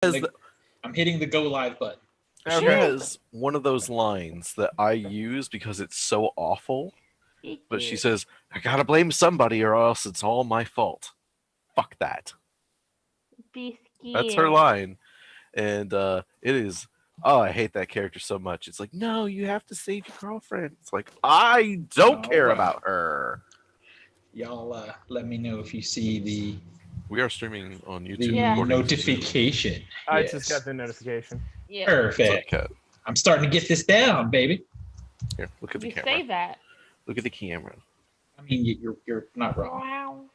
I'm hitting the go live button. She has one of those lines that I use because it's so awful. But she says, I gotta blame somebody or else it's all my fault. Fuck that. That's her line. And it is, oh, I hate that character so much. It's like, no, you have to save your girlfriend. It's like, I don't care about her. Y'all let me know if you see the... We are streaming on YouTube. The notification. I just got the notification. Yeah. Perfect. I'm starting to get this down, baby. Here, look at the camera. Say that. Look at the camera. I mean, you're not wrong.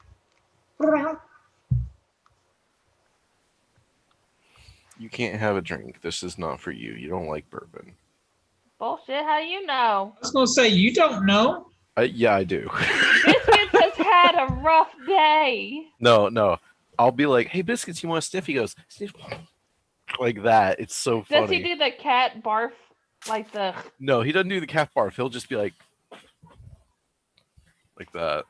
You can't have a drink. This is not for you. You don't like bourbon. Bullshit. How do you know? I was gonna say you don't know. Yeah, I do. Biscuits has had a rough day. No. I'll be like, hey, Biscuits, you want a sniff? He goes, sniff. Like that. It's so funny. Does he do the cat barf? Like the... No, he doesn't do the cat barf. He'll just be like that.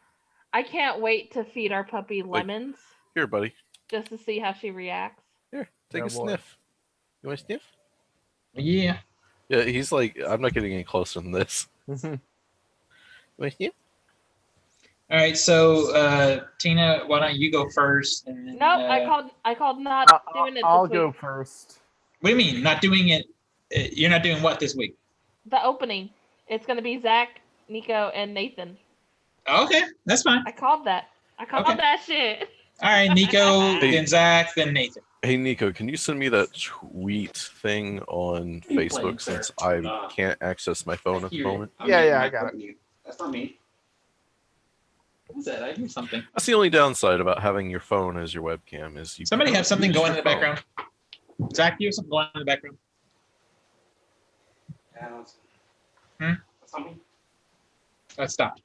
I can't wait to feed our puppy lemons. Here, buddy. Just to see how she reacts. Here, take a sniff. You want a sniff? Yeah. Yeah, he's like, I'm not getting any closer than this. Wait, yeah. All right, so Tina, why don't you go first? And then, nope, I called not doing it. I'll go first. What do you mean, not doing it? You're not doing what this week? The opening. It's going to be Zach, Nico, and Nathan. Okay, that's fine. I called that. I called that shit. All right, Nico, then Zach, then Nathan. Hey, Nico, can you send me that tweet thing on Facebook since I can't access my phone at the moment? Yeah, I got it. That's not me. What was that? I hear something. That's the only downside about having your phone as your webcam is you. Somebody have something going in the background. Zach, do you have something going in the background? Yeah. That's not me. Let's stop.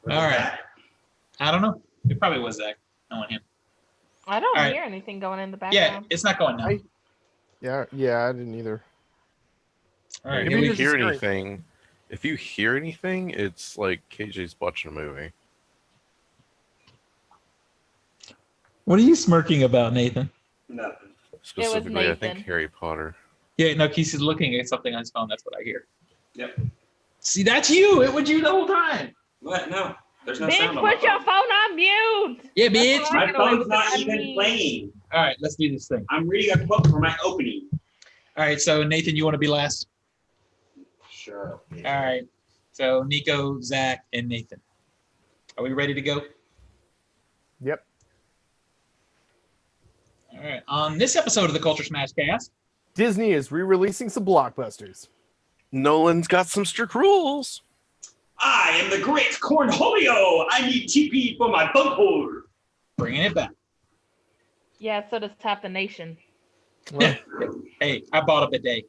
All right. I don't know. It probably was Zach. I want him. I don't hear anything going in the background. Yeah, it's not going now. Yeah, I didn't either. All right. If you hear anything, it's like KJ's watching a movie. What are you smirking about, Nathan? Nothing. Specifically, I think Harry Potter. Yeah, no, he's looking at something on his phone. That's what I hear. Yep. See, that's you. It was you the whole time. What? No. There's no bitch, sound on my put your phone on mute. Yeah, bitch. My phone's not even playing. All right, let's do this thing. I'm reading a book for my opening. All right, so Nathan, you want to be last? Sure. All right. So Nico, Zach, and Nathan. Are we ready to go? Yep. All right. On this episode of the Culture Smash Cast, Disney is re-releasing some blockbusters. Nolan's got some strict rules. I am the great Cornholio. I need TP for my bunghole. Bringing it back. Yeah, so does half the nation. Well, hey, I bought a bidet.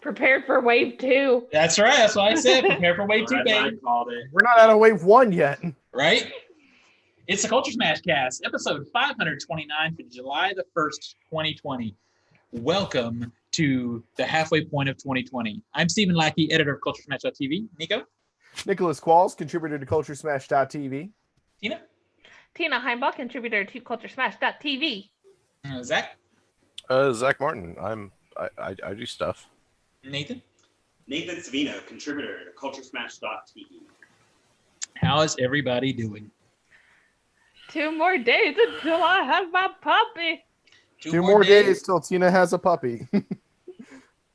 Prepared for wave 2. That's right. That's what I said. Prepare for wave 2, baby. I called it. we're not out of wave 1 yet. Right? It's the Culture Smash Cast, episode 529 for July the 1st, 2020. Welcome to the halfway point of 2020. I'm Stephen Lackey, editor of CultureSmash.tv. Nico? Nicholas Qualls, contributor to CultureSmash.tv. Tina? Tina Heimbach, contributor to CultureSmash.tv. Zach? Zach Martin. I do stuff. Nathan? Nathan Savino, contributor to CultureSmash.tv. How is everybody doing? 2 more days until I have my puppy. 2 more days till Tina has a puppy.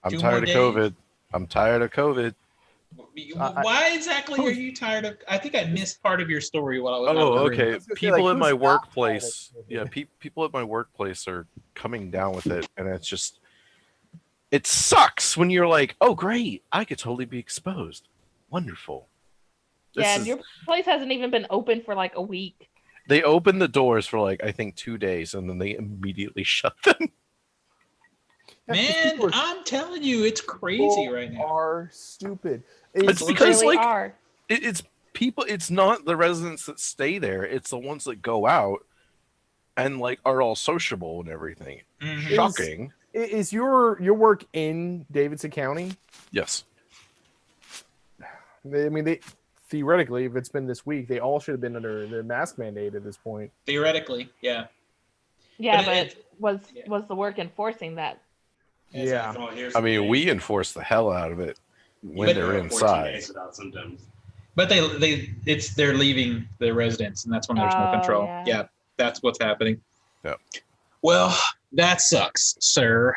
I'm tired of COVID. I'm tired of COVID. Why exactly are you tired of? I think I missed part of your story while I was. Oh, okay. People in my workplace, people at my workplace are coming down with it, and it's just, it sucks when you're like, oh, great, I could totally be exposed. Wonderful. And your place hasn't even been open for like a week. They opened the doors for like, I think 2 days, and then they immediately shut them. Man, I'm telling you, it's crazy right now. Are stupid. It's because really like it's people. It's not the residents that stay there. It's the ones that go out and like are all sociable and everything. Mm-hmm. Shocking. Is your work in Davidson County? Yes. I mean, they theoretically, if it's been this week, they all should have been under the mask mandate at this point. Theoretically, yeah. Yeah, But but yeah. was the work enforcing that? Yeah. Oh, here's I the mean, thing. we enforce the hell out of it when But- they're 14 inside. days without symptoms. But they're leaving the residence, and that's when there's no Oh, control. yeah. That's what's happening. Yep. Well, that sucks, sir.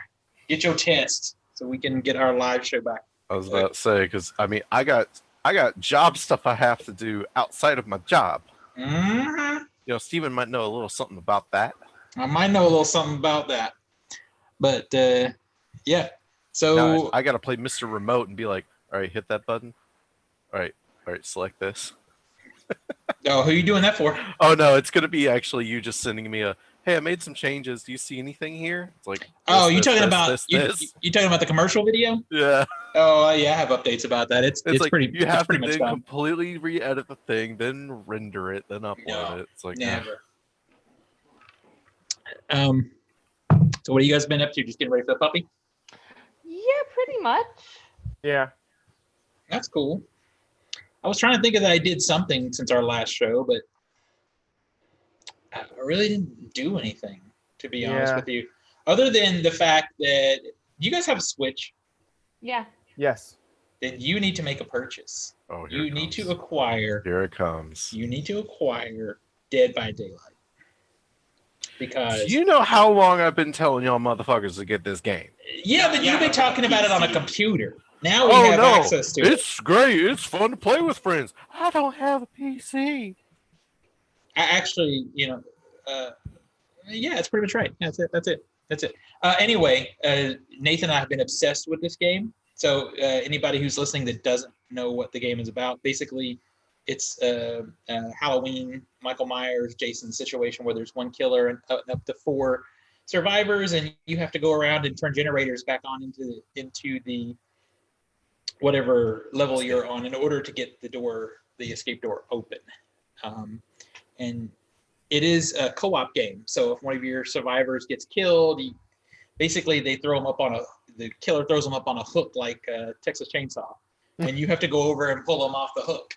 Get your test so we can get our live show back. I was about to say, because I mean, I got job stuff I have to do outside of my job. Mm-hmm. You know, Steven might know a little something about that. I might know a little something about that, but yeah. So Now I got to play Mr. Remote and be like, all right, hit that button. All right, select this. oh, who are you doing that for? Oh no, it's gonna be actually you just sending me a, hey, I made some changes. Do you see anything here? It's like, Oh, this, you this, talking this, about this, you this. talking about the commercial video? Yeah. Oh yeah, I have updates about that. It's It's like pretty. you have it's pretty to much then done. completely re-edit the thing, then render it, then upload No, it. It's like Never. So what have you guys been up to? Just getting ready for the puppy? Yeah, pretty much. Yeah. That's cool. I was trying to think of that I did something since our last show, but I really didn't do anything, to be honest Yeah. with you. Other than the fact that you guys have a Switch, Yeah. Yes. then you need to make a purchase. oh, here You it need comes. to acquire. Here it comes. You need to acquire Dead by Daylight. Because You know how long I've been telling y'all motherfuckers to get this game? yeah, but you've been but talking about it on a PC. computer. Now we have access to it. It's great. It's fun to play with friends. I don't have a PC. I actually, yeah, it's pretty much right. That's it. Anyway, Nathan and I have been obsessed with this game. So anybody who's listening that doesn't know what the game is about, basically, it's a Halloween, Michael Myers, Jason situation where there's one killer and up to 4 survivors, and you have to go around and turn generators back on into the whatever level you're on in order to get the escape door open. And it is a co-op game. So if one of your survivors gets killed, basically they throw them up the killer throws them up on a hook like Texas Chainsaw, and you have to go over and pull them off the hook.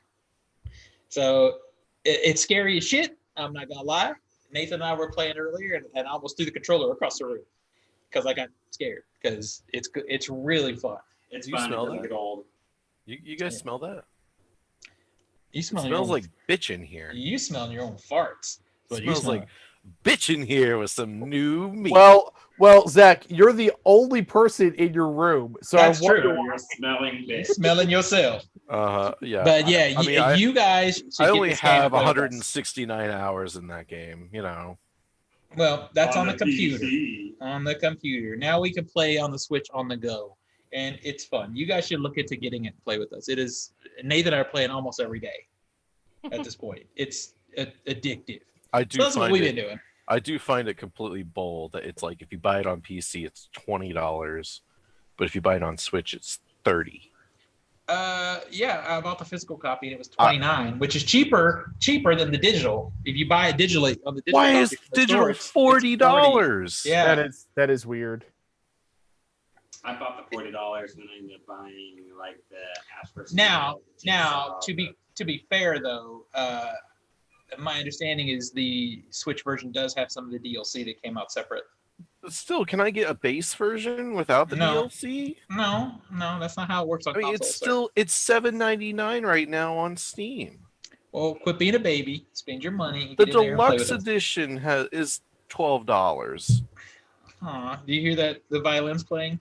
So it's scary as shit. I'm not gonna lie. Nathan and I were playing earlier, and I almost threw the controller across the room because I got scared. Because it's really fun. It's You fun. It smell doesn't that? get old. You guys Yeah. smell that? You It smell smells like bitch in here. you smell your own farts. But It you smells smell like bitch in here with some new meat. Well, Zach, you're the only person in your room, so That's I wonder. true. You're smelling bitch. smelling yourself. Yeah. But yeah, I mean, you guys should I get only this game and have play with us. 169 hours in that game. You know. Well, that's on the computer. PC. On the computer. Now we can play on the Switch on the go, and it's fun. You guys should look into getting it and play with us. It is. Nathan and I are playing almost every day. At this point, it's addictive. I do So that's what find we've it. been doing. I do find it completely bold that it's like if you buy it on PC, it's $20, but if you buy it on Switch, it's $30. Yeah, I bought the physical copy and it was $29, which is cheaper than the digital. If you buy it digitally on the digital Why copy is from the digital store, it's $40? Yeah. That is weird. I bought the $40 and then I ended up buying like the Ash vs. Now, Evil to be fair though, my understanding is the Switch version does have some of the DLC that came out separate. Still, can I get a base version without the No. DLC? No, that's not how it works on I mean, consoles. it's $7.99 right now on Steam. Well, quit being a baby. Spend your money. And The get in there and play deluxe with us. edition is $12. Aw, do you hear that? The violin's playing.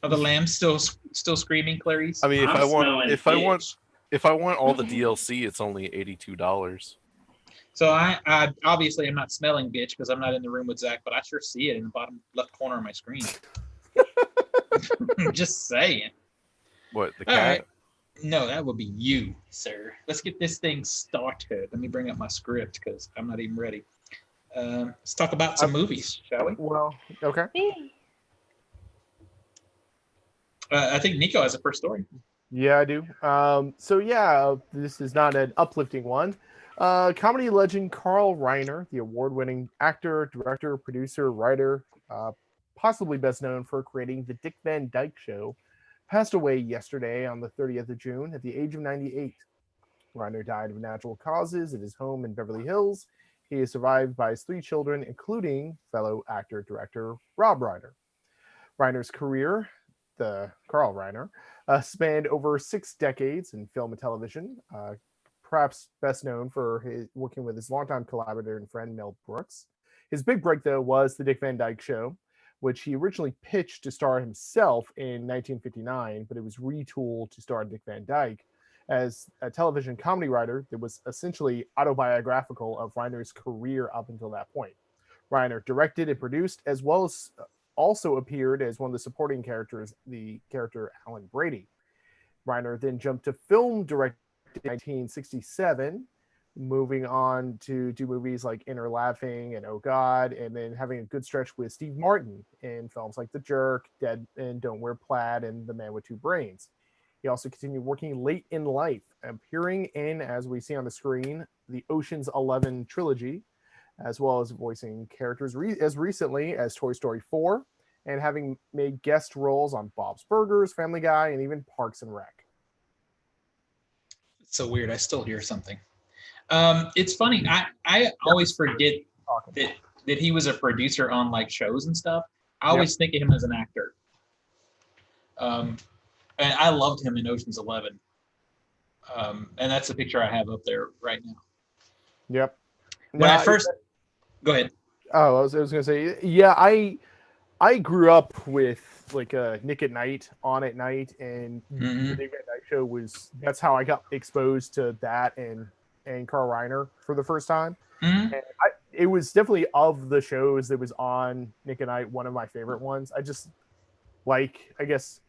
Are the lambs still screaming, Clarice? I mean, I'm smelling bitch. if I want all the DLC, it's only $82. So I obviously I'm not smelling bitch because I'm not in the room with Zach, but I sure see it in the bottom left corner of my screen. Just saying. What, the All cat? right. No, that would be you, sir. Let's get this thing started. Let me bring up my script because I'm not even ready. Let's talk about some movies, shall we? Well, okay. I think Nico has a first story. Yeah, I do. So yeah, this is not an uplifting one. Comedy legend Carl Reiner, the award-winning actor, director, producer, writer, possibly best known for creating the Dick Van Dyke Show, passed away yesterday on the 30th of June at the age of 98. Reiner died of natural causes at his home in Beverly Hills. He is survived by his 3 children, including fellow actor-director Rob Reiner. Reiner's career, the Carl Reiner, spanned over 6 decades in film and television, perhaps best known for his working with his longtime collaborator and friend Mel Brooks. His big break, though, was The Dick Van Dyke Show, which he originally pitched to star himself in 1959, but it was retooled to star Dick Van Dyke as a television comedy writer that was essentially autobiographical of Reiner's career up until that point. Reiner directed and produced, as well as also appeared as one of the supporting characters, the character Alan Brady. Reiner then jumped to film directing in 1967, moving on to do movies like Inner Laughing and Oh God, and then having a good stretch with Steve Martin in films like The Jerk, Dead and Don't Wear Plaid, and The Man with Two Brains. He also continued working late in life, appearing in, as we see on the screen, the Ocean's 11 trilogy, as well as voicing characters as recently as Toy Story 4, and having made guest roles on Bob's Burgers, Family Guy, and even Parks and Rec. It's so weird. I still hear something. It's funny. I always forget that he was a producer on like shows and stuff. I always think of him as an actor. And I loved him in Ocean's 11. And that's the picture I have up there right now. Yep. When I first... Go ahead. Oh, I was going to say, yeah, I grew up with like Nick at Night, On at Night, and the Dick Van Dyke Show that's how I got exposed to that and Carl Reiner for the first time. And it was definitely, of the shows that was on Nick at Night, one of my favorite ones. I just like, I guess,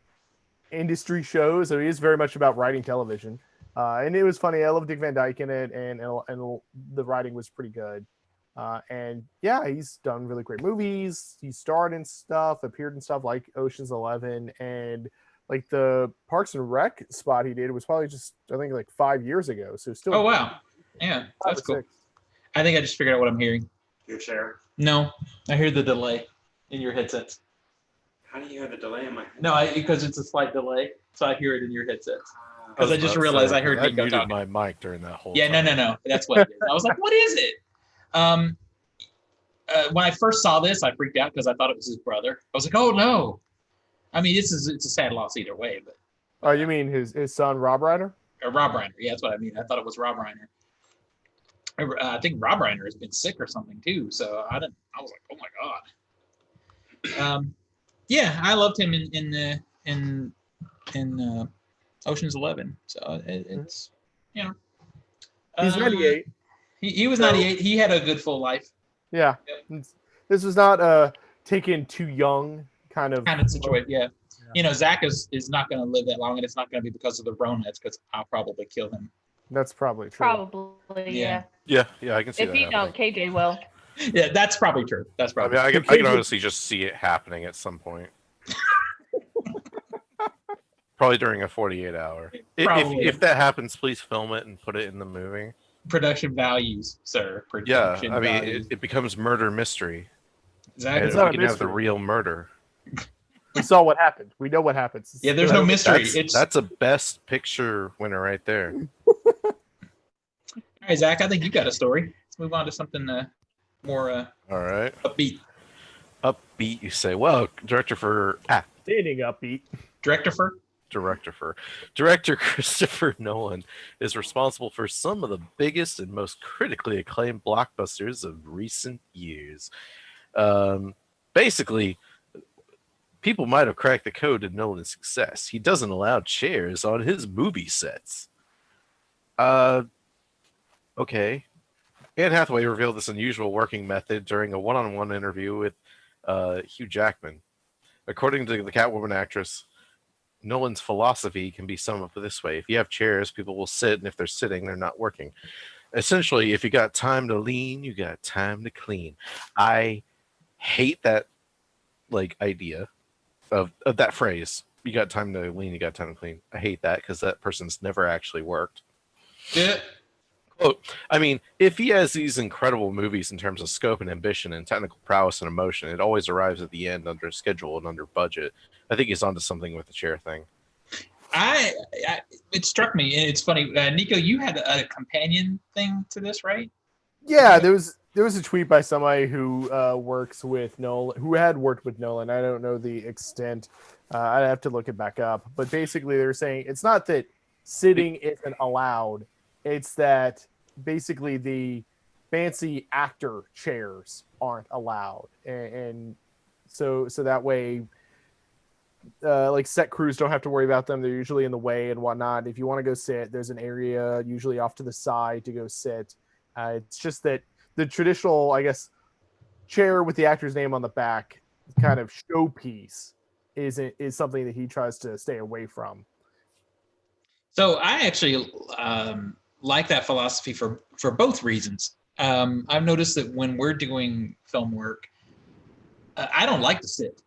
industry shows. I mean, it's very much about writing television. And it was funny. I love Dick Van Dyke in it, and the writing was pretty good. And yeah, he's done really great movies. He starred in stuff, appeared in stuff like Ocean's 11, and like the Parks and Rec spot he did was probably just, I think, like 5 years ago. So still. Oh wow, yeah, that's cool. 6. I think I just figured out what I'm hearing. Your chair. No, I hear the delay in your headsets. How do you have the delay in my head? No, because it's a slight delay, so I hear it in your headsets. Because I just realized I heard Nico muted talking. my mic during that whole Yeah, time. no. That's what it is. I was like, what is it? When I first saw this, I freaked out because I thought it was his brother. I was like, oh no. I mean, it's a sad loss either way, but. Oh, you mean his son, Rob Reiner? Rob Reiner. Yeah, that's what I mean. I thought it was Rob Reiner. I think Rob Reiner has been sick or something too, so I was like, oh my god. Yeah, I loved him in Ocean's 11. So it's He's 98. He was 98. He had a good full life. Yeah. Yep. This was not taken too young kind of situation. Yeah. You know, Zach is not going to live that long, and it's not going to be because of the Rona. It's because I'll probably kill him. That's probably true. Probably, yeah. Yeah, I can see If that you don't, KJ will. Yeah, that's probably true. That's probably. I mean, I can honestly just see it happening at some point. Probably during a 48-hour. If that happens, please film it and put it in the movie. Production values, sir. Yeah, I mean, it becomes murder mystery. Exactly. And we can have the real murder. We saw what happened. We know what happens. Yeah, there's no mystery. That's a best picture winner right there. All right, Zach, I think you got a story. Let's move on to something more all right. Upbeat. Upbeat, you say. Well, director upbeat. Director Christopher Nolan is responsible for some of the biggest and most critically acclaimed blockbusters of recent years. Basically, people might have cracked the code to Nolan's success. He doesn't allow chairs on his movie sets. Okay. Anne Hathaway revealed this unusual working method during a one-on-one interview with Hugh Jackman. According to the Catwoman actress, Nolan's philosophy can be summed up this way. If you have chairs, people will sit, and if they're sitting, they're not working. Essentially, if you got time to lean, you got time to clean. I hate that idea of that phrase. You got time to lean, you got time to clean. I hate that because that person's never actually worked. Yeah. Quote, I mean, if he has these incredible movies in terms of scope and ambition and technical prowess and emotion, it always arrives at the end under schedule and under budget. I think he's onto something with the chair thing. It struck me, and it's funny. Nico, you had a companion thing to this, right? Yeah, there was there was a tweet by somebody who works with Nolan, who had worked with Nolan. I don't know the extent. I'd have to look it back up. But basically, they're saying it's not that sitting isn't allowed. It's that basically the fancy actor chairs aren't allowed, and so that way, like set crews don't have to worry about them. They're usually in the way and whatnot. If you want to go sit, there's an area usually off to the side to go sit. It's just that the traditional, I guess, chair with the actor's name on the back, kind of showpiece, is something that he tries to stay away from. So I actually like that philosophy for both reasons. I've noticed that when we're doing film work, I don't like to sit.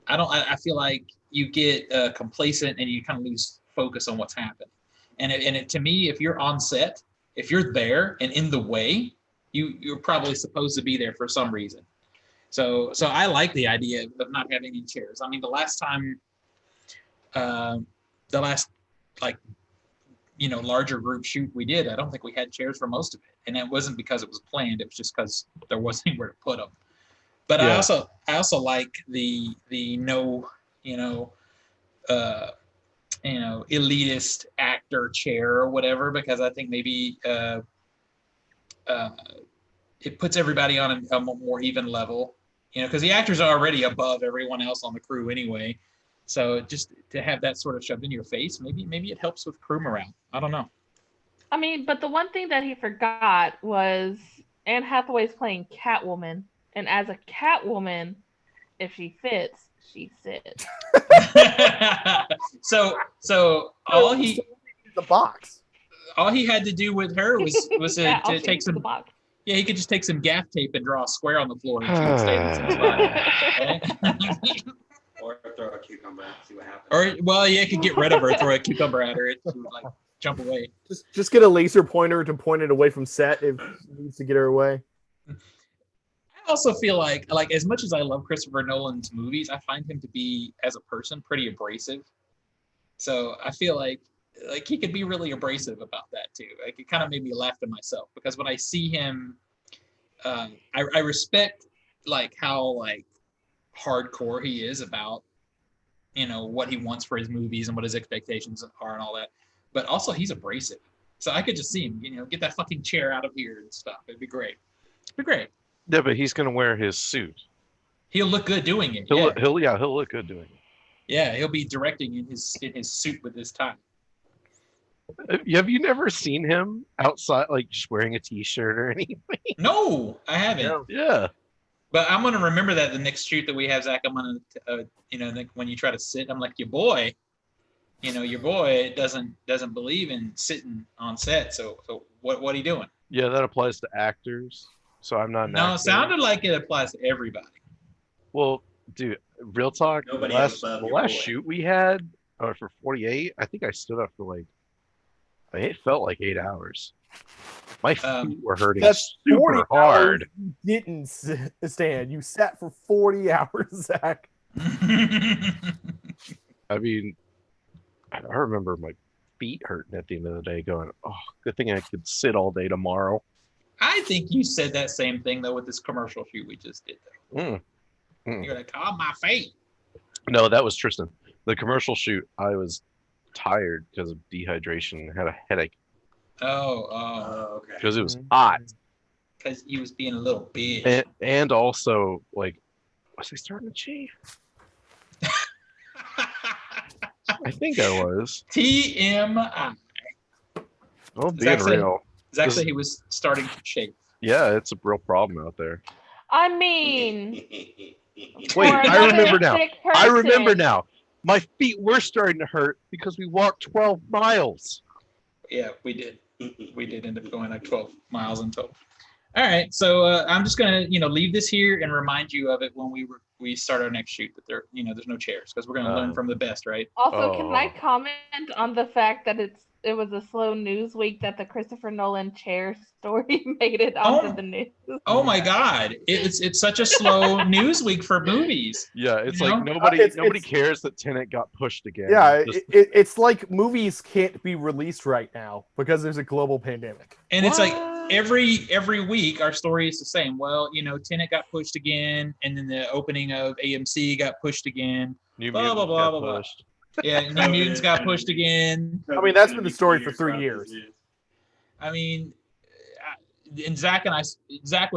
I feel like you get complacent and you kind of lose focus on what's happening. And to me, if you're on set, if you're there and in the way, you're probably supposed to be there for some reason. So I like the idea of not having any chairs. I mean, the last larger group shoot we did, I don't think we had chairs for most of it, and it wasn't because it was planned. It was just because there wasn't anywhere to put them. But yeah. I also like the no elitist actor chair or whatever, because I think maybe it puts everybody on a more even level, because the actors are already above everyone else on the crew anyway. So just to have that sort of shoved in your face, maybe it helps with crew morale. I don't know. I mean, but the one thing that he forgot was Anne Hathaway's playing Catwoman, and as a Catwoman, if she fits, she sits. So all he had to do with her was to take some. Yeah, he could just take some gaff tape and draw a square on the floor and she would stay in the same spot. Or throw a cucumber and see what happens. Or, well, yeah, you could get rid of her, throw a cucumber at her, she would, jump away. Just get a laser pointer to point it away from set if he needs to get her away. I also feel like as much as I love Christopher Nolan's movies, I find him to be, as a person, pretty abrasive. So I feel like he could be really abrasive about that too. It kind of made me laugh to myself, because when I see him, I respect how hardcore he is about what he wants for his movies and what his expectations are and all that. But also he's abrasive, so I could just see him, get that fucking chair out of here and stuff. It'd be great. Yeah, but he's gonna wear his suit. He'll look good doing it. He'll look good doing it. Yeah, he'll be directing in his suit with his tie. Have you never seen him outside, just wearing a t-shirt or anything? No, I haven't. Yeah. But I'm gonna remember that the next shoot that we have, Zach. I'm gonna, when you try to sit, I'm like, your boy doesn't believe in sitting on set. So what are you doing? Yeah, that applies to actors. So I'm not. No, it sounded like it applies to everybody. Well, dude, real talk. Nobody the last shoot we had, for 48, I think I stood up for it felt like 8 hours. My feet were hurting super hard. You didn't stand. You sat for 40 hours, Zach. I mean, I remember my feet hurting at the end of the day going, oh, good thing I could sit all day tomorrow. I think you said that same thing, though, with this commercial shoot we just did, though. You're like, oh, my feet. No, that was Tristan. The commercial shoot, I was tired because of dehydration and had a headache. Oh, okay. Because it was hot. Because he was being a little bitch. And also, was he starting to shave? I think I was. TMI. Oh, being real. Zach said he was starting to shave. Yeah, it's a real problem out there. I mean... Wait, I remember now. My feet were starting to hurt because we walked 12 miles. Yeah, we did. We did end up going 12 miles in total. All right, so I'm just gonna leave this here and remind you of it when we start our next shoot, that there's no chairs, because we're gonna learn from the best, right? Also, can I comment on the fact that it was a slow news week that the Christopher Nolan chair story made it onto the news? Oh my God, it's such a slow news week for movies. Yeah, it's nobody cares that Tenet got pushed again. Yeah, it's like movies can't be released right now because there's a global pandemic. And it's like every week our story is the same. Well, Tenet got pushed again, and then the opening of AMC got pushed again. New Blah, Mutants blah, blah, got blah, blah. pushed. Yeah, New Mutants got pushed again. I mean, that's been the story for 3 years. I mean, and Zach was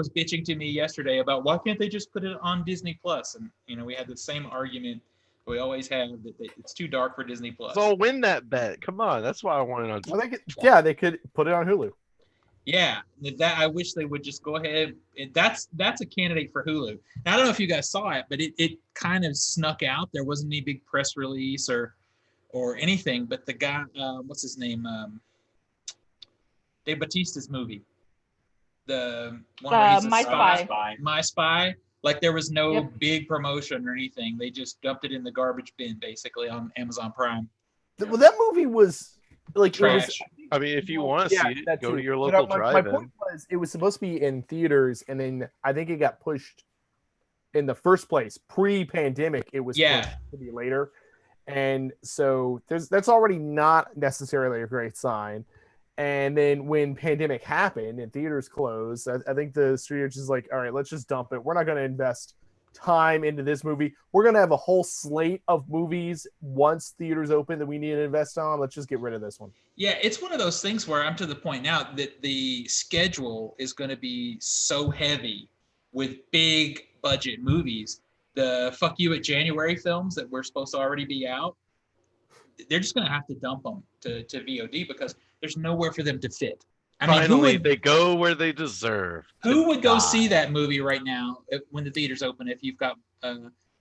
bitching to me yesterday about why can't they just put it on Disney Plus? And we had the same argument we always have that it's too dark for Disney Plus. So I'll win that bet. Come on, that's why I want it on. Well, they could put it on Hulu. Yeah, that I wish they would just go ahead. That's a candidate for Hulu. Now, I don't know if you guys saw it, but it kind of snuck out. There wasn't any big press release or anything. But the guy, what's his name? Dave Bautista's movie, the one where he's My Spy. My Spy. Like there was no big promotion or anything. They just dumped it in the garbage bin, basically, on Amazon Prime. Well, that movie was like Trash. I mean, if you want to see it, go to your But, local my drive-in. point was, it was supposed to be in theaters, and then I think it got pushed in the first place. Pre-pandemic, it was pushed to be later, and so that's already not necessarily a great sign. And then when pandemic happened and theaters closed, I think the studio just like, all right, let's just dump it. We're not going to invest time into this movie. We're going to have a whole slate of movies once theaters open that we need to invest on. Let's just get rid of this one. Yeah, it's one of those things where I'm to the point now that the schedule is going to be so heavy with big budget movies. The Fuck You at January films that were supposed to already be out, they're just going to have to dump them to VOD because there's nowhere for them to fit. I mean, Finally, they go where they deserve. Who would go see that movie right now when the theaters open if you've got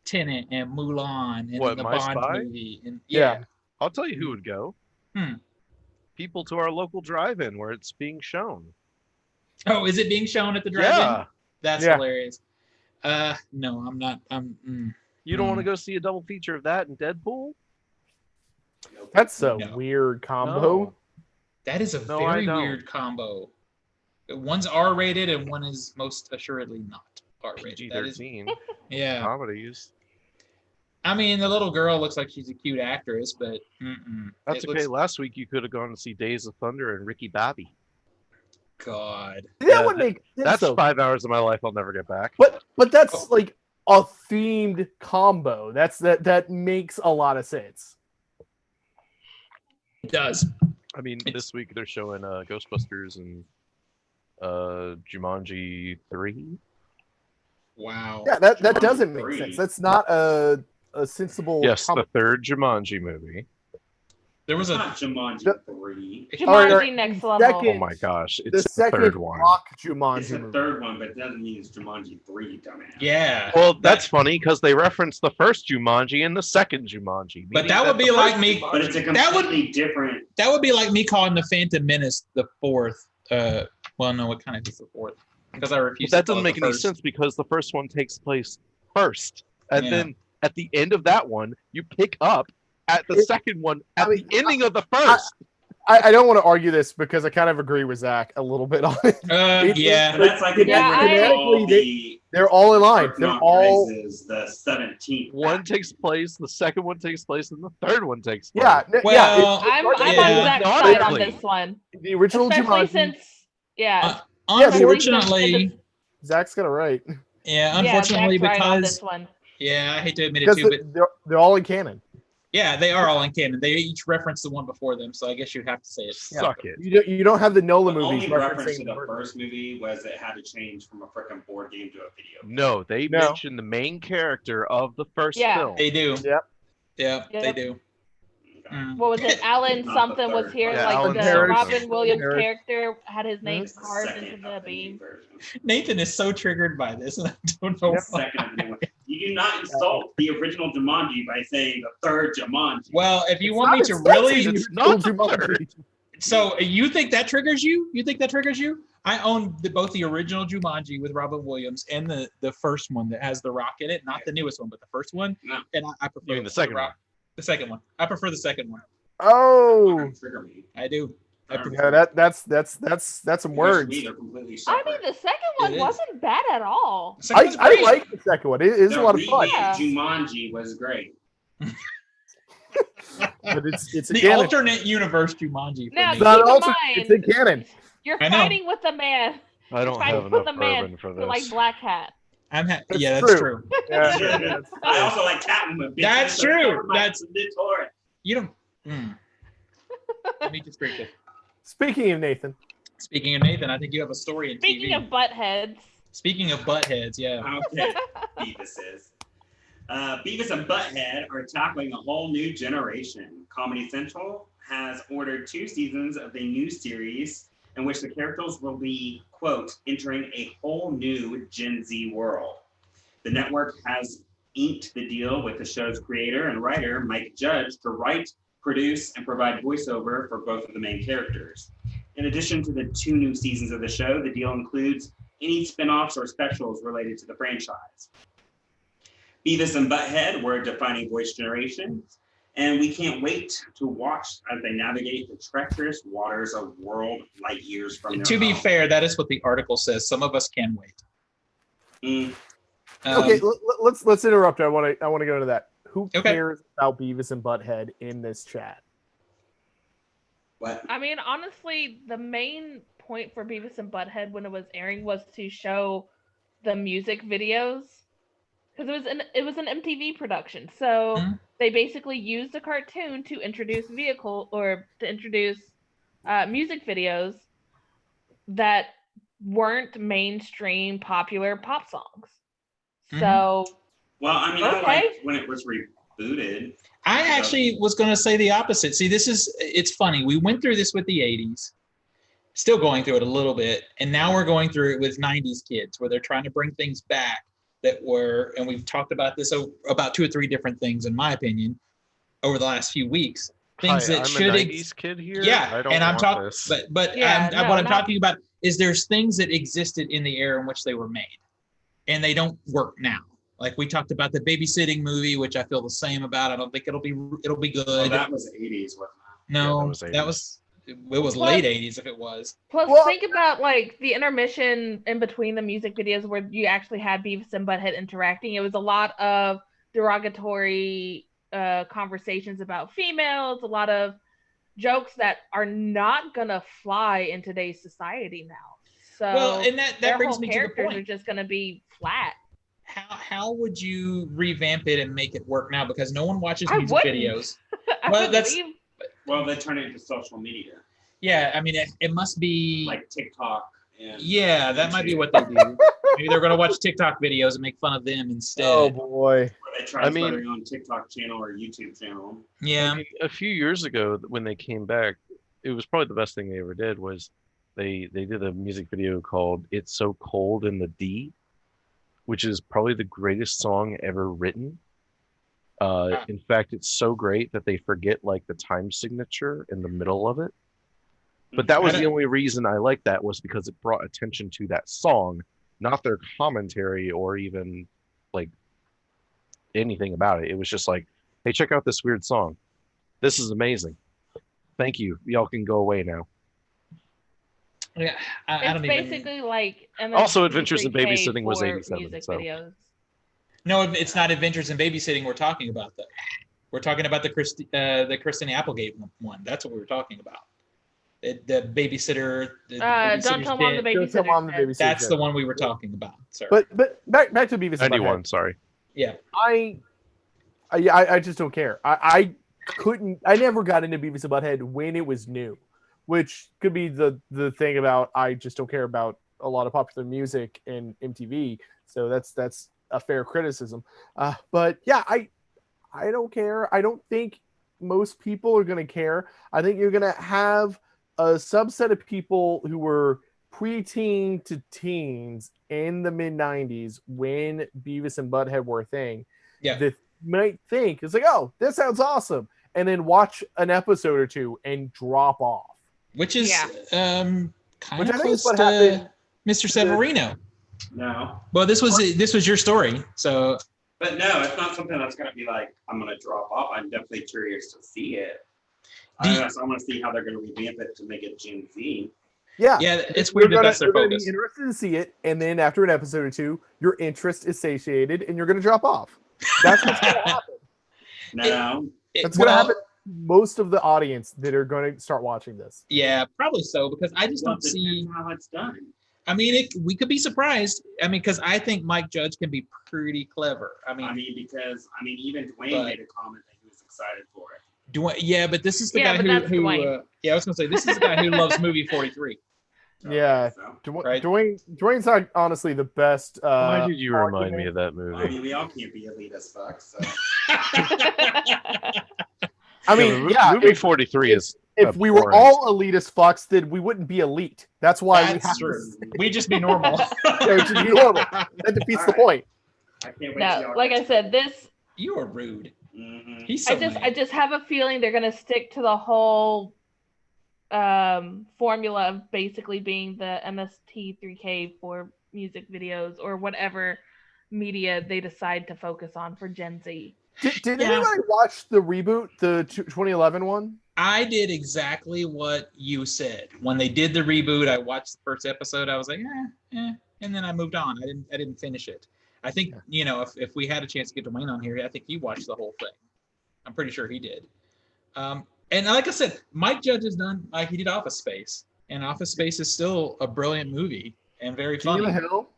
Tenet and Mulan and the My Bond Spy? movie? And, Yeah. I'll tell you who would go. People to our local drive-in where it's being shown. Oh, is it being shown at the drive-in? Yeah. That's hilarious. No, I'm not. You don't want to go see a double feature of that and Deadpool? That's a weird combo. No. That is a very weird combo. One's R-rated and one is most assuredly not R-rated. PG-13. Yeah. Comedies. I mean, the little girl looks like she's a cute actress, but that's okay. Last week you could have gone to see Days of Thunder and Ricky Bobby. God. That would make sense. That's though. 5 hours of my life I'll never get back. But that's like a themed combo. That makes a lot of sense. It does. I mean, this week they're showing Ghostbusters and Jumanji 3. Wow. Yeah, that doesn't make sense. That's not a sensible. Yes, the third Jumanji movie. There was Not Jumanji 3. Jumanji Next Level. Oh my gosh, it's the second third one. Rock Jumanji It's the movie. third one, but it doesn't mean it's Jumanji 3, dumbass. Yeah. Well, that's funny because they reference the first Jumanji and the second Jumanji. But that would be like me. But it's a completely different. That would be like me calling the Phantom Menace the fourth. Well, no, it kind of is the fourth because I refuse. But that to call doesn't it make the any first. sense because the first one takes place first, and Yeah. then at the end of that one, you pick up at the second one at the ending of the first. I don't want to argue this because I kind of agree with Zach a little bit on it. Yeah. But that's like they're all in line. They're all is the 17th. One takes place, the second one takes place, and the third one takes place. Well, I'm on Yeah. Zach's side on this one. The original Especially Jumanji. since, Unfortunately, Zach's got it right. unfortunately, Zach's right on because this one. I hate to admit it Because too, but they're all in canon. yeah, they are all in canon. They each reference the one before them, so I guess you'd have to say it. Suck it. You don't have the Nolan The movies only reference to referencing the first movie was it had to change from a freaking board game to a video. No, they mention the main character of the first film. They do. Yep. Yeah, they Yep. do. What was it? Alan Not something the was third here. one. Yeah, Like Alan the Harris. Robin Williams Harris. character had his name It's the carved second into the of the new beam. version. Nathan is so triggered by this, and I don't know Yep. why. Second of the new one. You do not insult the original Jumanji by saying the third Jumanji. Well, if you It's want me not to as really, sexy as It's not the Jumanji. third. so you think that triggers you? You think that triggers you? I own both the original Jumanji with Robin Williams and the first one that has the Rock in it, not the newest one, but the first one. No. And I prefer You mean the second one? Rock. The second one. I prefer the second one. Oh, Trigger me. I do. I Alright. prefer. yeah, that's some words. They're completely I separate. mean, the second one It is. wasn't bad at all. The second one's I great. like the second one. It is a lot of fun, Yeah. Jumanji was great. but it's a the canon. alternate universe Jumanji. For Now, me. It's not keep in also mind- it's in canon. You're I know. fighting with the man. I don't You're fighting have with enough the man bourbon for who likes this. Black Hat. Yeah, that's true. Yeah, I also like Catwoman. bitch. That's So true. cover my That's- Torrent. You don't. Let me just break it. Speaking of Nathan, Speaking of Nathan, I think you have a story in Speaking TV. of buttheads, Speaking of buttheads, yeah. Okay, Beavis is. Beavis and Butthead are tackling a whole new generation. Comedy Central has ordered 2 seasons of a new series in which the characters will be, quote, entering a whole new Gen Z world. The network has inked the deal with the show's creator and writer, Mike Judge, to write, produce, and provide voiceover for both of the main characters. In addition to the 2 new seasons of the show, the deal includes any spin-offs or specials related to the franchise. Beavis and Butthead were defining voice generations, and we can't wait to watch as they navigate the treacherous waters of world light years from their To be home. fair, that is what the article says. Some of us can wait. Mm, okay, let's interrupt. I want to go to that. Who Okay. cares about Beavis and Butthead in this chat? what? I mean, honestly, the main point for Beavis and Butthead when it was airing was to show the music videos, because it was an MTV production. So Mhm. they basically used a cartoon to introduce music videos that weren't mainstream popular pop songs. Mhm. So Well, I mean, I Okay. liked when it was rebooted. I actually was going to say the opposite. See, it's funny. We went through this with the 80s, still going through it a little bit. And now we're going through it with 90s kids where they're trying to bring things back that were, and we've talked about this about 2 or 3 different things, in my opinion, over the last few weeks. Things Hi, that I'm should a 90s kid here. Yeah, I don't and I'm want talking, this. but Yeah, no, what I'm not- talking about is there's things that existed in the era in which they were made, and they don't work now. Like we talked about the babysitting movie, which I feel the same about. I don't think it'll be good. Well, that was 80s, wasn't it? No, Yeah, that was it was Plus- late 80s if it was. Plus, Well- think about like the intermission in between the music videos where you actually had Beavis and Butthead interacting. It was a lot of derogatory conversations about females, a lot of jokes that are not gonna fly in today's society now. So Well, and that their brings whole me to the characters are point. just gonna be flat. How would you revamp it and make it work now? Because no one watches I music wouldn't. videos. I Well, would that's- leave. Well, they turned it into social media, Yeah, I mean, it must be. like TikTok. And Yeah, that might be what they do. Maybe they're going to watch TikTok videos and make fun of them instead. Oh boy. Where they transfer mean- their own TikTok channel or YouTube channel. Yeah. I mean, a few years ago when they came back, it was probably the best thing they ever did was they did a music video called "It's So Cold in the D," which is probably the greatest song ever written. In fact, it's so great that they forget like the time signature in the middle of it. But that was the only reason I liked that was because it brought attention to that song, not their commentary or even like anything about it. It was just like, hey, check out this weird song. This is amazing. Thank you. Y'all can go away now. Yeah, I It's don't even. basically like Also, Adventures in MST3K Babysitting was for 87, music so. videos. No, it's not Adventures in Babysitting we're talking about, though. We're talking about the Kristen Applegate one. That's what we were talking about. The babysitter. The Don't babysitter's tell mom the dead. Don't tell mom the babysitter's dead. babysitter's That's dead. the one we were talking about, sir. But back to Beavis and 91, Butthead. sorry. yeah. I just don't care. I never got into Beavis and Butthead when it was new, which could be the thing about I just don't care about a lot of popular music in MTV. So that's a fair criticism. But yeah, I don't care. I don't think most people are going to care. I think you're going to have a subset of people who were preteen to teens in the mid 90s when Beavis and Butthead were a thing. Yeah. That might think it's like, oh, this sounds awesome, and then watch an episode or 2 and drop off. Which is Yeah. kind Which of I think is close what to happened. Mr. Severino. No. Well, this was your story, so But no, it's not something that's going to be like, I'm going to drop off. I'm definitely curious to see it. Do you- I want to see how they're going to revamp it to make it Gen Z. Yeah, yeah, it's weird that that's their you're gonna focus. be interested to see it, and then after an episode or 2, your interest is satiated, and you're going to drop off. That's what's going to happen. No. That's going to happen. most of the audience that are going to start watching this. Yeah, probably so, because I just don't see how it's done. I mean, we could be surprised. I mean, because I think Mike Judge can be pretty clever. Because even Dwayne made a comment that he was excited for it. Yeah, but this is the guy who I was gonna say this is the guy who loves movie 43. Yeah, Right? Dwayne's not honestly the best. Why did you remind me of that movie? I mean, we all can't be elite as fuck. So. I mean, movie 43 is. If we were all elitist fucks, then we wouldn't be elite. That's why That's true. We just be normal. Yeah, we should be normal. That defeats the point. I can't wait. No, like I said, this. You are rude. Mm-hmm. He's so I just have a feeling they're gonna stick to the whole formula of basically being the MST3K for music videos or whatever media they decide to focus on for Gen Z. Did anybody watch the reboot, the 2011 one? I did exactly what you said. When they did the reboot, I watched the first episode. I was like, and then I moved on. I didn't finish it. I think if we had a chance to get Dwayne on here, I think he watched the whole thing. I'm pretty sure he did. And like I said, Mike Judge has done he did Office Space, and Office Space is still a brilliant movie and very funny. King of the Hill.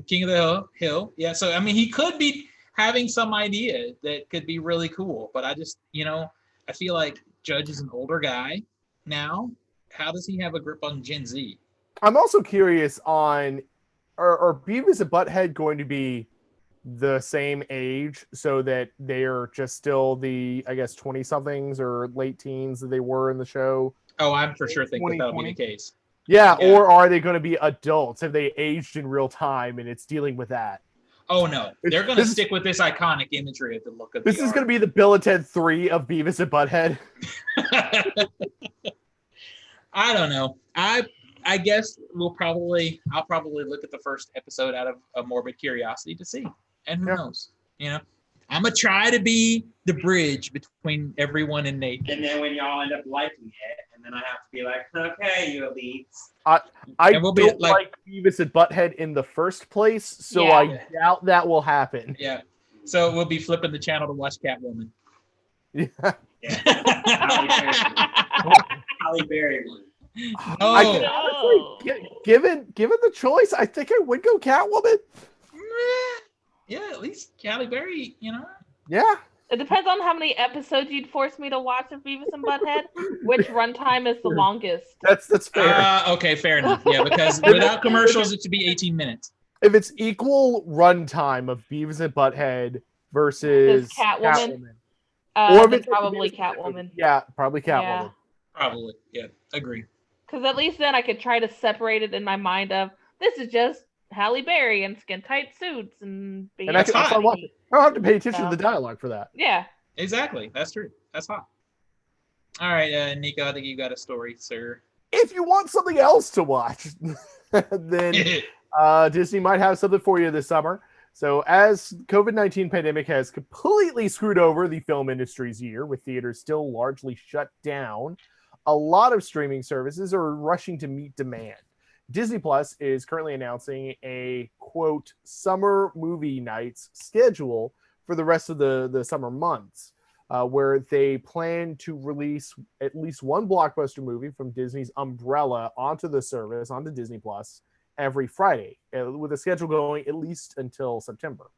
King of the Hill. Yeah. So I mean, he could be having some idea that could be really cool, but I just I feel like Judge is an older guy now. How does he have a grip on Gen Z? I'm also curious on, are Beavis and Butthead going to be the same age so that they're just still the, I guess, 20-somethings or late teens that they were in the show? Oh, I'm for sure think that'll be the case. Yeah, or are they going to be adults? Have they aged in real time and it's dealing with that? Oh no, they're going to stick with this iconic imagery of the look of. This is going to be the Bill and Ted 3 of Beavis and Butthead. I don't know. I guess I'll probably look at the first episode out of a morbid curiosity to see, and who knows? I'm gonna try to be the bridge between everyone and Nate. And then when y'all end up liking it, and then I have to be like, okay, you elites. I don't like Beavis and Butthead in the first place, so I doubt that will happen. Yeah. So we'll be flipping the channel to watch Catwoman. Yeah. Halle Berry one. Honestly, given the choice, I think I would go Catwoman. Yeah, at least Halle Berry, Yeah. It depends on how many episodes you'd force me to watch of Beavis and Butthead. Which runtime is the longest? That's fair. Okay, fair enough. Yeah, because without commercials, it should be 18 minutes. If it's equal runtime of Beavis and Butthead versus Catwoman. Or if it's probably Catwoman. Yeah, probably Catwoman. Yeah. Probably, yeah, agree. Because at least then I could try to separate it in my mind of this is just Halle Berry in skin tight suits and being. And I don't have to pay attention to the dialogue for that. Yeah, exactly. That's true. That's hot. All right, Nico, I think you got a story, sir. If you want something else to watch, then Disney might have something for you this summer. So as COVID-19 pandemic has completely screwed over the film industry's year, with theaters still largely shut down, a lot of streaming services are rushing to meet demand. Disney Plus is currently announcing a, quote, summer movie nights schedule for the rest of the summer months, where they plan to release at least one blockbuster movie from Disney's umbrella onto the service, onto Disney Plus, every Friday, with a schedule going at least until September.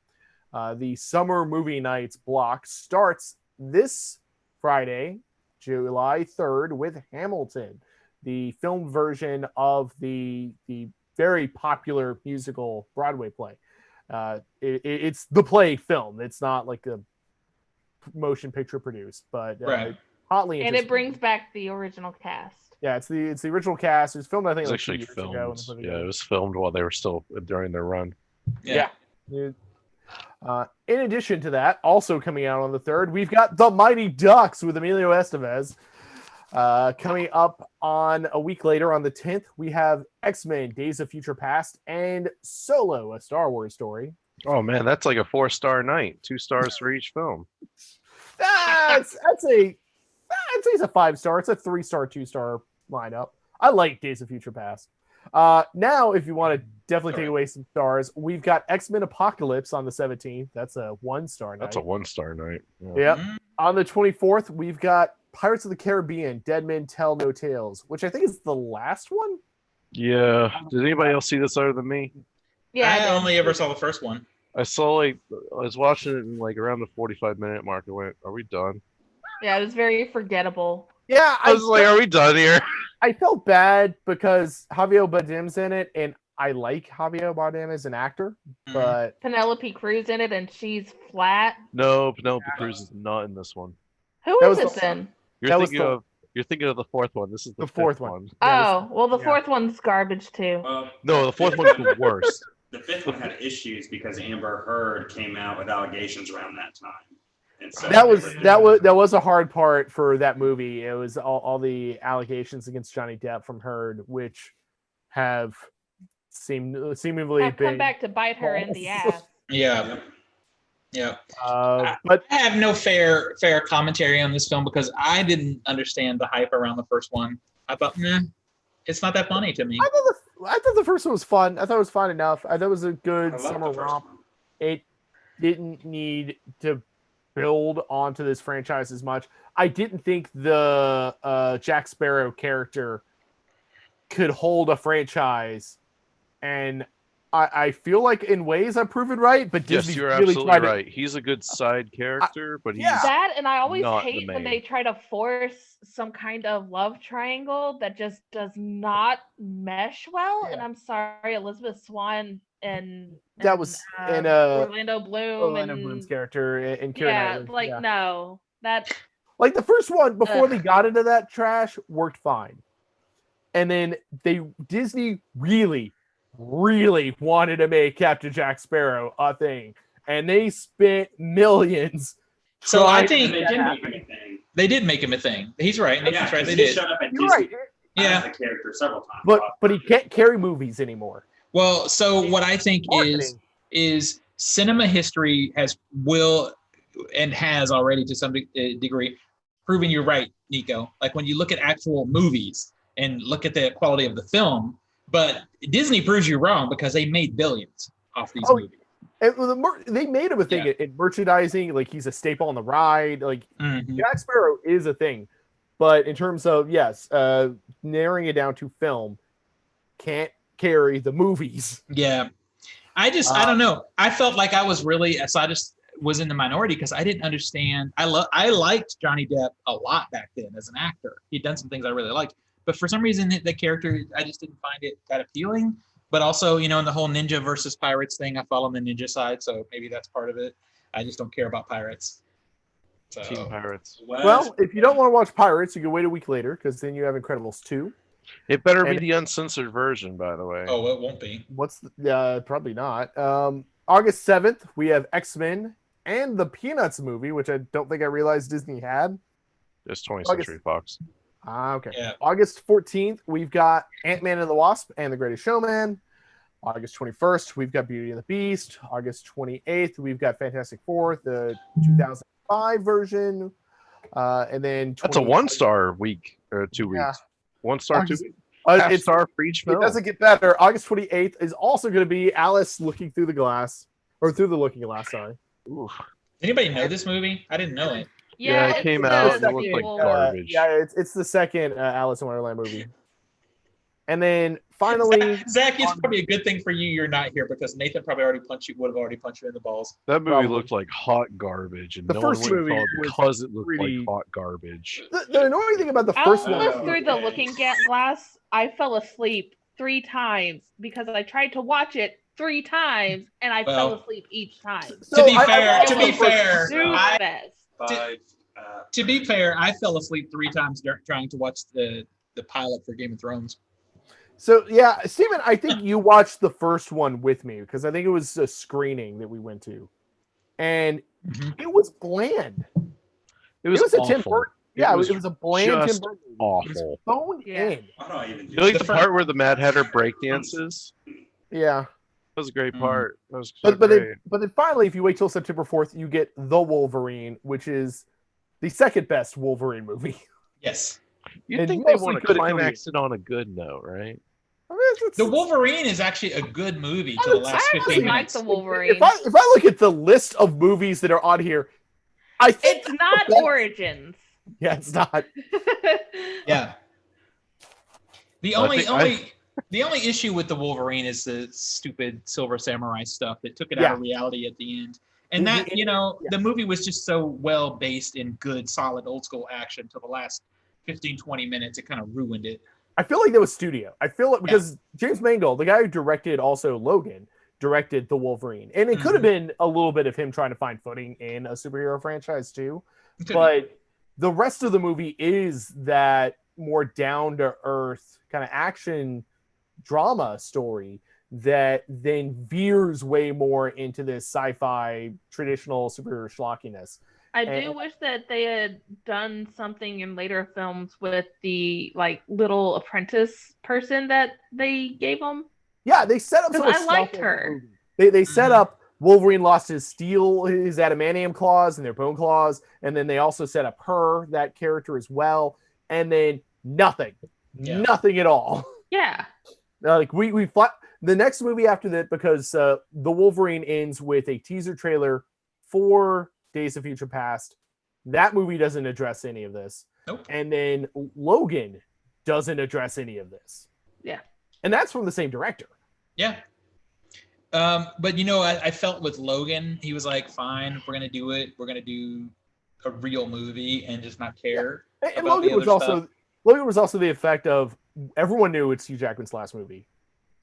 The summer movie nights block starts this Friday, July 3rd, with Hamilton, the film version of the very popular musical Broadway play. It's the play film. It's not like a motion picture produced, but hotly. And it brings back the original cast. Yeah, it's the original cast. It was filmed, I think, it was like actually 2 years filmed. ago. Yeah, it was filmed while they were still during their run. Yeah. In addition to that, also coming out on the 3rd, we've got The Mighty Ducks with Emilio Estevez. Coming up on a week later, on the 10th, we have X-Men: Days of Future Past and Solo: A Star Wars Story. Oh man, that's like a 4-star night. 2 stars for each film. I'd say it's a 5-star. It's a 3-star, 2-star lineup. I like Days of Future Past. Now, if you want a definitely take away some stars. We've got X-Men Apocalypse on the 17th. That's a 1-star night. That's a 1-star night. Yeah. Yep. Mhm. On the 24th, we've got Pirates of the Caribbean, Dead Men Tell No Tales, which I think is the last one. Yeah. Did anybody else see this other than me? Yeah, I did. only ever saw the first one. I was watching it in like around the 45-minute mark. I went, "Are we done?" Yeah, it was very forgettable. Yeah, I was like, "Are we done here?" I felt bad because Javier Bardem's in it, and I like Javier Bardem as an actor, Mhm. but Penelope Cruz in it, and she's flat. No, Penelope Cruz is not in this one. Who That is was it then? You're That was thinking of the fourth one. This is the fourth fifth one. Oh, well, the yeah. fourth one's garbage too. Well, No, the fourth one's the worst. The fifth one had issues because Amber Heard came out with allegations around that time. And so that was a hard part for that movie. It was all the allegations against Johnny Depp from Heard, which have seemingly Have been come back to bite her in the ass. Yeah. Yeah. but I have no fair commentary on this film because I didn't understand the hype around the first one. I thought, it's not that funny to me. I thought the first one was fun. I thought it was fun enough. I thought it was a good I love summer the first romp. one. It didn't need to build onto this franchise as much. I didn't think the Jack Sparrow character could hold a franchise, and I feel like in ways I've proven right, but Yes, Disney you're really absolutely tried to. right. He's a good side character, but he's Yeah. That, and I always not the hate when main. they try to force some kind of love triangle that just does not mesh well. Yeah. And I'm sorry, Elizabeth Swann and That was in Orlando Bloom Orlando and Bloom's character and Keira yeah, Knightley. like Yeah. no, that Like the first one before Ugh. they got into that trash worked fine, and then Disney really wanted to make Captain Jack Sparrow a thing, and they spent millions. So I trying think to They make did that make happen. him a thing. They did make him a thing. He's right. Nathan's Yeah, right. They he did. showed up at You're Disney right, Yeah. as a character several times. but he can't carry movies anymore. Well, so what I think Marketing. is cinema history has already to some degree proven you're right, Nico. Like when you look at actual movies and look at the quality of the film, but Disney proves you wrong because they made billions off these movies. They made him a thing in merchandising. Like he's a staple on the ride. Like Mhm. Jack Sparrow is a thing, but in terms of narrowing it down to film, can't carry the movies. Yeah. I don't know. I felt like I was I just was in the minority because I didn't understand. I liked Johnny Depp a lot back then as an actor. He'd done some things I really liked, but for some reason the character, I just didn't find it that appealing. But also, in the whole ninja versus pirates thing, I fall on the ninja side, so maybe that's part of it. I just don't care about pirates. So. Team Pirates. Well, if you don't want to watch Pirates, you can wait a week later because then you have Incredibles 2. It better be And- the uncensored version, by the way. Oh, it won't be. Probably not. August 7th, we have X-Men and the Peanuts movie, which I don't think I realized Disney had. It's 20th August- Century Fox. Okay. Yeah. August 14th, we've got Ant-Man and the Wasp and the Greatest Showman. August 21st, we've got Beauty and the Beast. August 28th, we've got Fantastic Four, the 2005 version. And then That's a 1-star week or 2 weeks. Yeah. 1-star, 2 August- weeks. Half-star for each It film. doesn't get better. August 28th is also going to be Alice looking through the glass, or through the looking glass. Sorry. Oof. Anybody know this movie? I didn't know it. Yeah, it it's came the out and it looked like sequel. garbage. It's the second Alice in Wonderland movie. And then finally, Zach, it's probably a good thing for you you're not here because Nathan probably would have already punched you in the balls. That movie Probably. looked like hot garbage, and The no one first went and movie saw it was because it looked pretty- like hot garbage. the annoying thing about the first one, Alice through the looking glass, I fell asleep 3 times because I tried to watch it 3 times and I fell Well, asleep each time. To be I- fair, I- to be fair, Doofus. to be fair, I fell asleep 3 times trying to watch the pilot for Game of Thrones. So yeah, Steven, I think you watched the first one with me because I think it was a screening that we went to, and Mhm. it was bland. It was a Tim awful. Burton. Yeah, it was was a bland Tim just Burton movie. It was awful. phoned Yeah. in. Why do I even do You like The the fir- part where the Mad Hatter breakdances? Yeah, That was a great Mm. part. That was so but great. then finally, if you wait till September 4th, you get The Wolverine, which is the second best Wolverine movie. Yes. You'd and think they mostly want to good at climax it on a good note, right? The Wolverine is actually a good movie to the last I 15 actually like minutes. the Wolverine. If I look at the list of movies that are on here, I think It's not the best- Origins. Yeah, it's not. Yeah. The I only think the only issue with the Wolverine is the stupid Silver Samurai stuff that took it out of reality at the end. And that, the movie was just so well based in good, solid, old school action till the last 15, 20 minutes. It kind of ruined it. I feel like that was studio. I feel it because James Mangold, the guy who directed also Logan, directed the Wolverine. And it could have been a little bit of him trying to find footing in a superhero franchise too. But the rest of the movie is that more down to earth kind of action drama story that then veers way more into this sci-fi traditional superhero schlockiness. I do wish that they had done something in later films with the little apprentice person that they gave them. Yeah, they set up. Because I liked her. They set up Wolverine lost his adamantium claws and their bone claws, and then they also set up that character as well, and then nothing at all. Yeah. We fought the next movie after that because the Wolverine ends with a teaser trailer for Days of Future Past. That movie doesn't address any of this. Nope. And then Logan doesn't address any of this. Yeah. And that's from the same director. Yeah. But I felt with Logan, he was like, fine, if we're going to do it, we're going to do a real movie and just not care. Yeah. And about Logan was also the effect of everyone knew it's Hugh Jackman's last movie.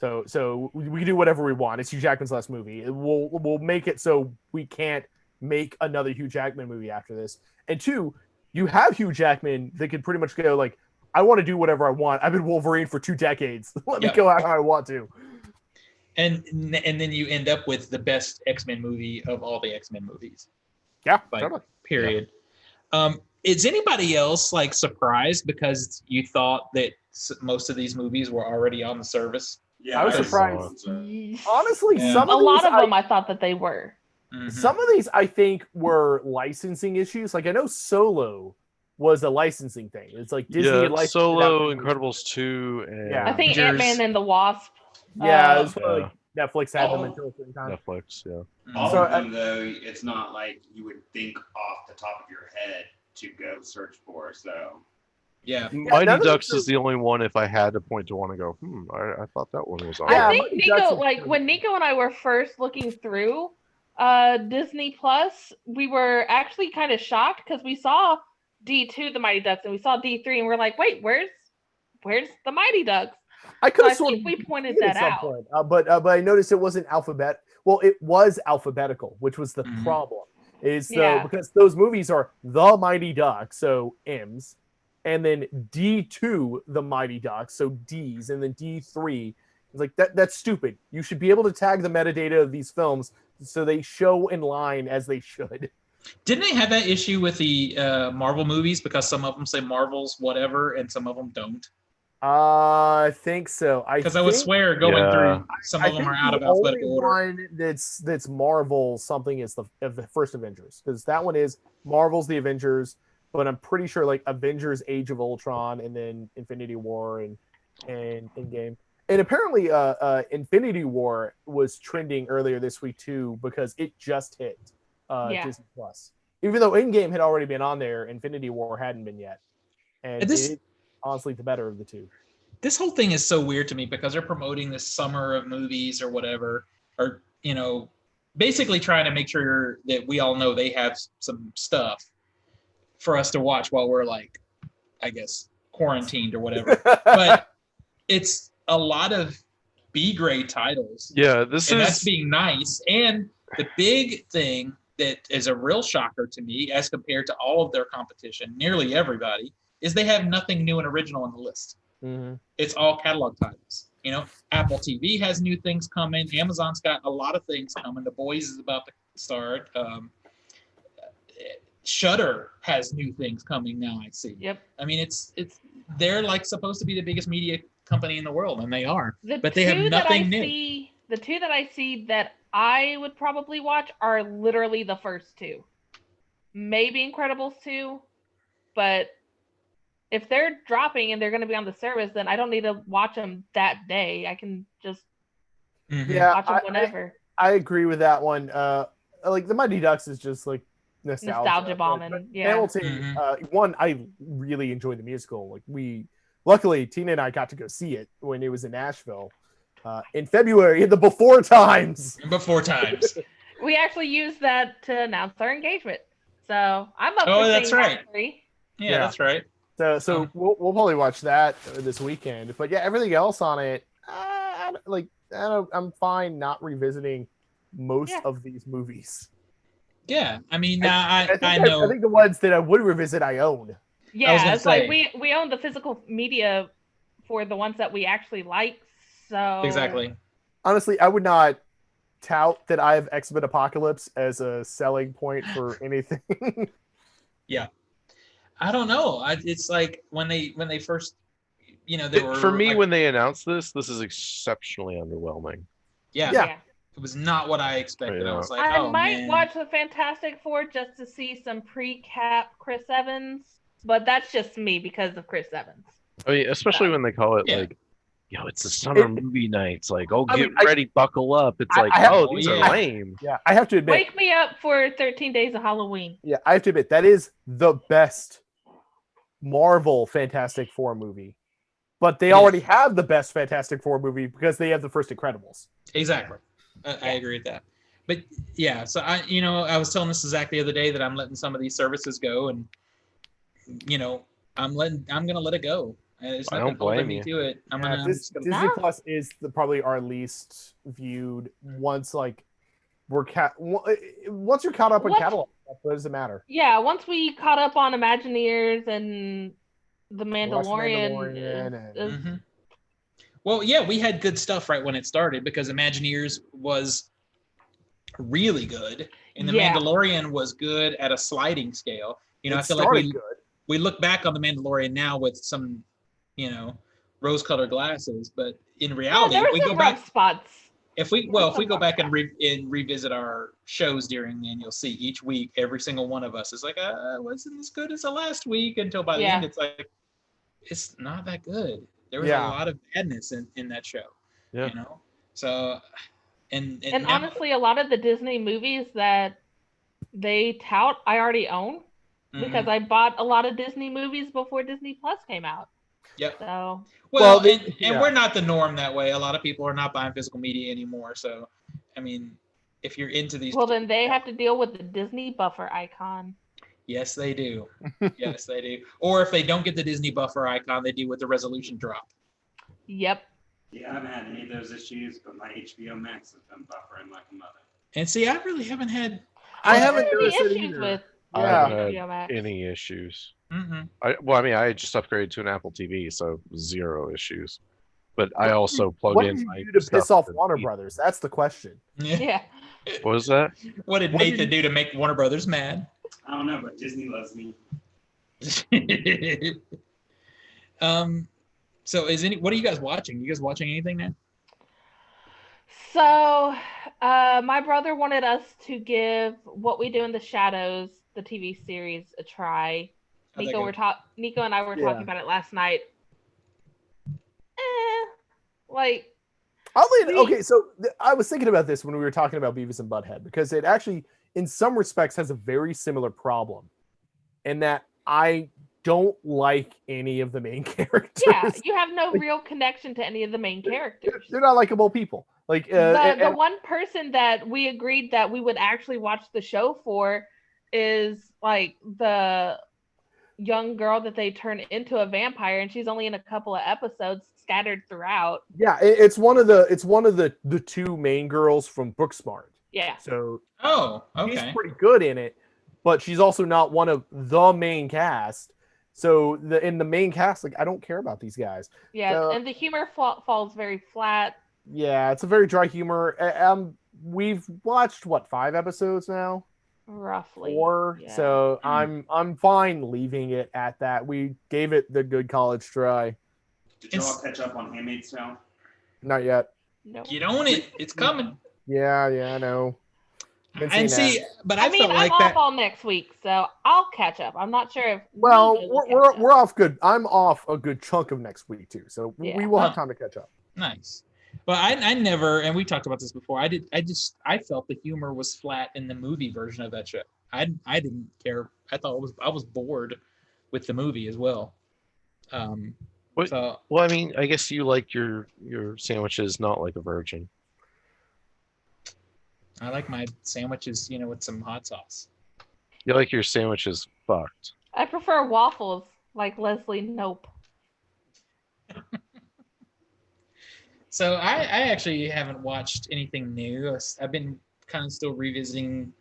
So we can do whatever we want. It's Hugh Jackman's last movie. We'll make it so we can't make another Hugh Jackman movie after this. And two, you have Hugh Jackman that could pretty much go like, I want to do whatever I want. I've been Wolverine for 2 decades. Let me go out how I want to. And then you end up with the best X-Men movie of all the X-Men movies. Yeah, totally. Period. Yeah. Is anybody else surprised because you thought that most of these movies were already on the service? Yeah, I was surprised. Honestly, some of a lot of them I thought that they were. Mm-hmm. Some of these I think were licensing issues. I know Solo was a licensing thing. It's Disney had licensed Solo, Incredibles 2, and I think Ant-Man and the Wasp. Yeah, it's Netflix had them until a certain time. Netflix, yeah. All of them, though, it's not like you would think off the top of your head to go search for. So, yeah. Mighty Ducks is the only one. If I had to point to one and go, I thought that one was. I think Nico, when Nico and I were first looking through Disney Plus, we were actually kind of shocked because we saw D2, the Mighty Ducks, and we saw D3, and we're like, wait, where's the Mighty Ducks? I could have think we pointed that out. Point, but I noticed it wasn't alphabet. Well, it was alphabetical, which was the problem. Because those movies are the Mighty Ducks, so M's, and then D2, the Mighty Ducks, so D's, and then D3. It's that's stupid. You should be able to tag the metadata of these films so they show in line as they should. Didn't they have that issue with the Marvel movies because some of them say Marvel's whatever and some of them don't? I think so. Because I would swear going through some of them are out of alphabetical order. One that's Marvel something is the first Avengers, because that one is Marvel's the Avengers, but I'm pretty sure Avengers Age of Ultron and then Infinity War and Endgame. And apparently Infinity War was trending earlier this week too because it just hit Disney Plus. Even though Endgame had already been on there, Infinity War hadn't been yet. And it honestly the better of the two. This whole thing is so weird to me because they're promoting this summer of movies or whatever, or basically trying to make sure that we all know they have some stuff for us to watch while we're I guess quarantined or whatever. But it's a lot of B-grade titles. Yeah, that's being nice. And the big thing that is a real shocker to me as compared to all of their competition, nearly everybody, is they have nothing new and original on the list. Mm-hmm. It's all catalog titles. Apple TV has new things coming. Amazon's got a lot of things coming. The Boys is about to start. Shudder has new things coming now, I see. Yep. I mean, they're supposed to be the biggest media company in the world, and they are. But they have nothing new. The two that I see that I would probably watch are literally the first two. Maybe Incredibles 2, but if they're dropping and they're going to be on the service, then I don't need to watch them that day. I can just Yeah, watch them whenever. I agree with that one. Like the Mighty Ducks is just like nostalgia bombing. But Yeah. Hamilton, one, I really enjoyed the musical. Like luckily, Tina and I got to go see it when it was in Nashville in February in the before times. We actually used that to announce our engagement. So I'm up Oh, for that's seeing right. that 3. Yeah, that's right. So we'll probably watch that this weekend. But yeah, everything else on it, I'm fine not revisiting most of these movies. Yeah, I mean, I know. I think the ones that I would revisit, I own. Yeah, it's like we own the physical media for the ones that we actually like. So exactly. Honestly, I would not tout that I have X-Men Apocalypse as a selling point for anything. Yeah, I don't know. It's like when they first, they were for me like, when they announced this is exceptionally underwhelming. Yeah. It was not what I expected. I was like, I might watch the Fantastic Four just to see some pre-cap Chris Evans, but that's just me because of Chris Evans. I mean, especially when they call it like, it's the summer movie nights. Like, get ready, buckle up. It's these are lame. Yeah, I have to admit. Wake me up for 13 Days of Halloween. Yeah, I have to admit that is the best Marvel Fantastic Four movie. But they already have the best Fantastic Four movie because they have the first Incredibles. Exactly. I agree with that. But yeah, so I was telling this to Zach the other day that I'm letting some of these services go, and I'm gonna let it go. There's nothing holding me to it. Disney Plus is probably our least viewed. Once you're caught up on catalog, what does it matter? Yeah, once we caught up on Imagineers and The Mandalorian. Well, yeah, we had good stuff right when it started because Imagineers was really good, and The Mandalorian was good at a sliding scale. I feel like we look back on The Mandalorian now with some, rose-colored glasses, but in reality, if we go back spots. If we go back and revisit our shows during the end, you'll see each week every single one of us is like, wasn't as good as the last week, until by the end it's like, it's not that good. There was a lot of badness in that show. Yeah. So and now, honestly, a lot of the Disney movies that they tout, I already own because I bought a lot of Disney movies before Disney Plus came out. Yep. So and we're not the norm that way. A lot of people are not buying physical media anymore. So, I mean, if you're into these, then they have to deal with the Disney buffer icon. Yes, they do. Yes, they do. Or if they don't get the Disney buffer icon, they deal with the resolution drop. Yep. Yeah, I haven't had any of those issues, but my HBO Max has been buffering like a mother. And see, I really haven't had. I haven't noticed it issues either. with. I haven't had any issues. I just upgraded to an Apple TV, so 0 issues. But I also plug in. What did you do to piss off Warner Brothers? That's the question. Yeah. What was that? What did Nathan do to make Warner Brothers mad? I don't know, but Disney loves me. So what are you guys watching? You guys watching anything now? So, my brother wanted us to give What We Do in the Shadows, the TV series, a try. Nico and I were talking about it last night. Okay, so I was thinking about this when we were talking about Beavis and Butthead, because it actually, in some respects, has a very similar problem, in that I don't like any of the main characters. Yeah, you have no real connection to any of the main characters. They're not likable people. Like the one person that we agreed that we would actually watch the show for is like the young girl that they turn into a vampire, and she's only in a couple of episodes scattered throughout. Yeah, it's one of the 2 main girls from Booksmart. Yeah. So she's pretty good in it, but she's also not one of the main cast. So in the main cast, I don't care about these guys. Yeah, and the humor falls very flat. Yeah, it's a very dry humor. We've watched 5 episodes now? Roughly 4. Yeah. So I'm fine leaving it at that. We gave it the good college try. Did you all catch up on Handmaid's Tale? Not yet. No. Get on it. It's coming. Yeah, I know. Been seeing And see, ads. but I mean, felt I'm like off that. all next week, so I'll catch up. I'm not sure if Well, Nico will we're, catch up. we're off good. I'm off a good chunk of next week too, so we Yeah. will have time to catch up. Nice. But I never, and we talked about this before. I felt the humor was flat in the movie version of that show. I didn't care. I thought I was bored with the movie as well. What- So Well, I mean, I guess you like your sandwiches not like a virgin. I like my sandwiches, with some hot sauce. You like your sandwiches fucked. I prefer waffles, like Leslie Nope. So I actually haven't watched anything new. I've been kind of still revisiting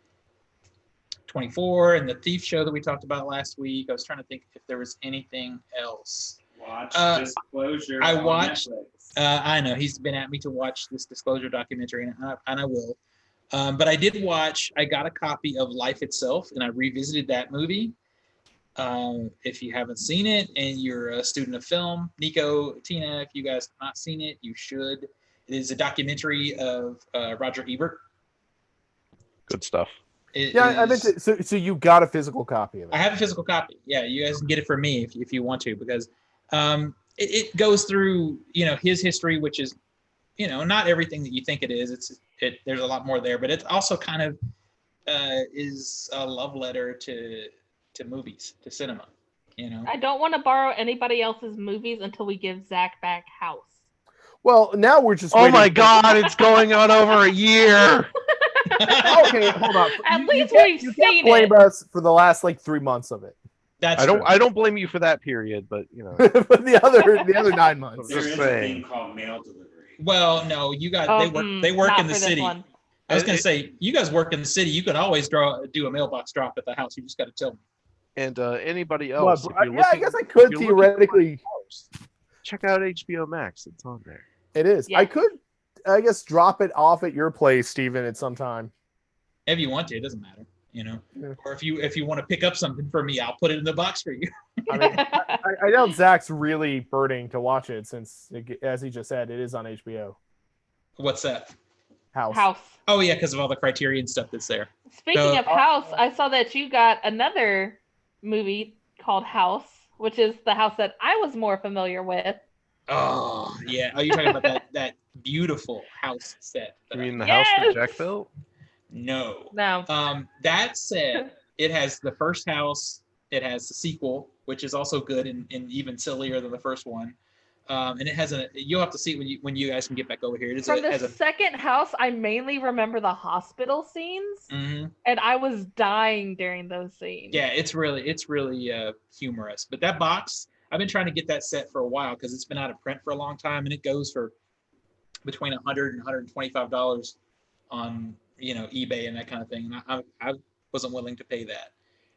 24 and the Thief show that we talked about last week. I was trying to think if there was anything else. Watch Disclosure. I on watched- Netflix. I know he's been at me to watch this Disclosure documentary, and I will. But I did watch. I got a copy of Life Itself, and I revisited that movie. If you haven't seen it and you're a student of film, Nico, Tina, if you guys have not seen it, you should. It is a documentary of Roger Ebert. Good stuff. I meant to, so you got a physical copy of it. I have a physical copy. Yeah, you guys can get it from me if you want to, because it goes through his history, which is not everything that you think it is. There's a lot more there, but it also kind of is a love letter to movies, to cinema. I don't want to borrow anybody else's movies until we give Zach back House. Well, now we're just. Oh waiting my for- God! It's going on over a year. Okay, hold on. At least can't- we've you can't seen blame it. us for the last 3 months of it. That's I true. don't blame you for that period, but But the other 9 months. There just is saying. a thing called mail delivery. Well, no, you guys they work not in the for this city. one. I was gonna say you guys work in the city. You can always do a mailbox drop at the house. You just got to tell me. and anybody Well, else. if you're yeah, I looking- guess I could if you're looking for theoretically. House, check out HBO Max. It's on there. It is. Yeah. I could, I guess, drop it off at your place, Steven, at some time. If you want to, it doesn't matter. Yeah. Or if you want to pick up something for me, I'll put it in the box for you. I mean, I know Zach's really burning to watch it since, as he just said, it is on HBO. What's that? House. Oh yeah, because of all the Criterion stuff that's there. Speaking of House, I saw that you got another movie called House, which is the house that I was more familiar with. Oh yeah. Oh, you're talking about that beautiful house set. You mean the house that Yes! Jack built? No. No. That said, it has the first house. It has the sequel, which is also good and even sillier than the first one. And it has you'll have to see it when you guys can get back over here. It is From the has a second house, I mainly remember the hospital scenes, Mhm. and I was dying during those scenes. Yeah, it's really humorous. But that box, I've been trying to get that set for a while because it's been out of print for a long time, and it goes for between $100 and $125 on eBay and that kind of thing. And I wasn't willing to pay that.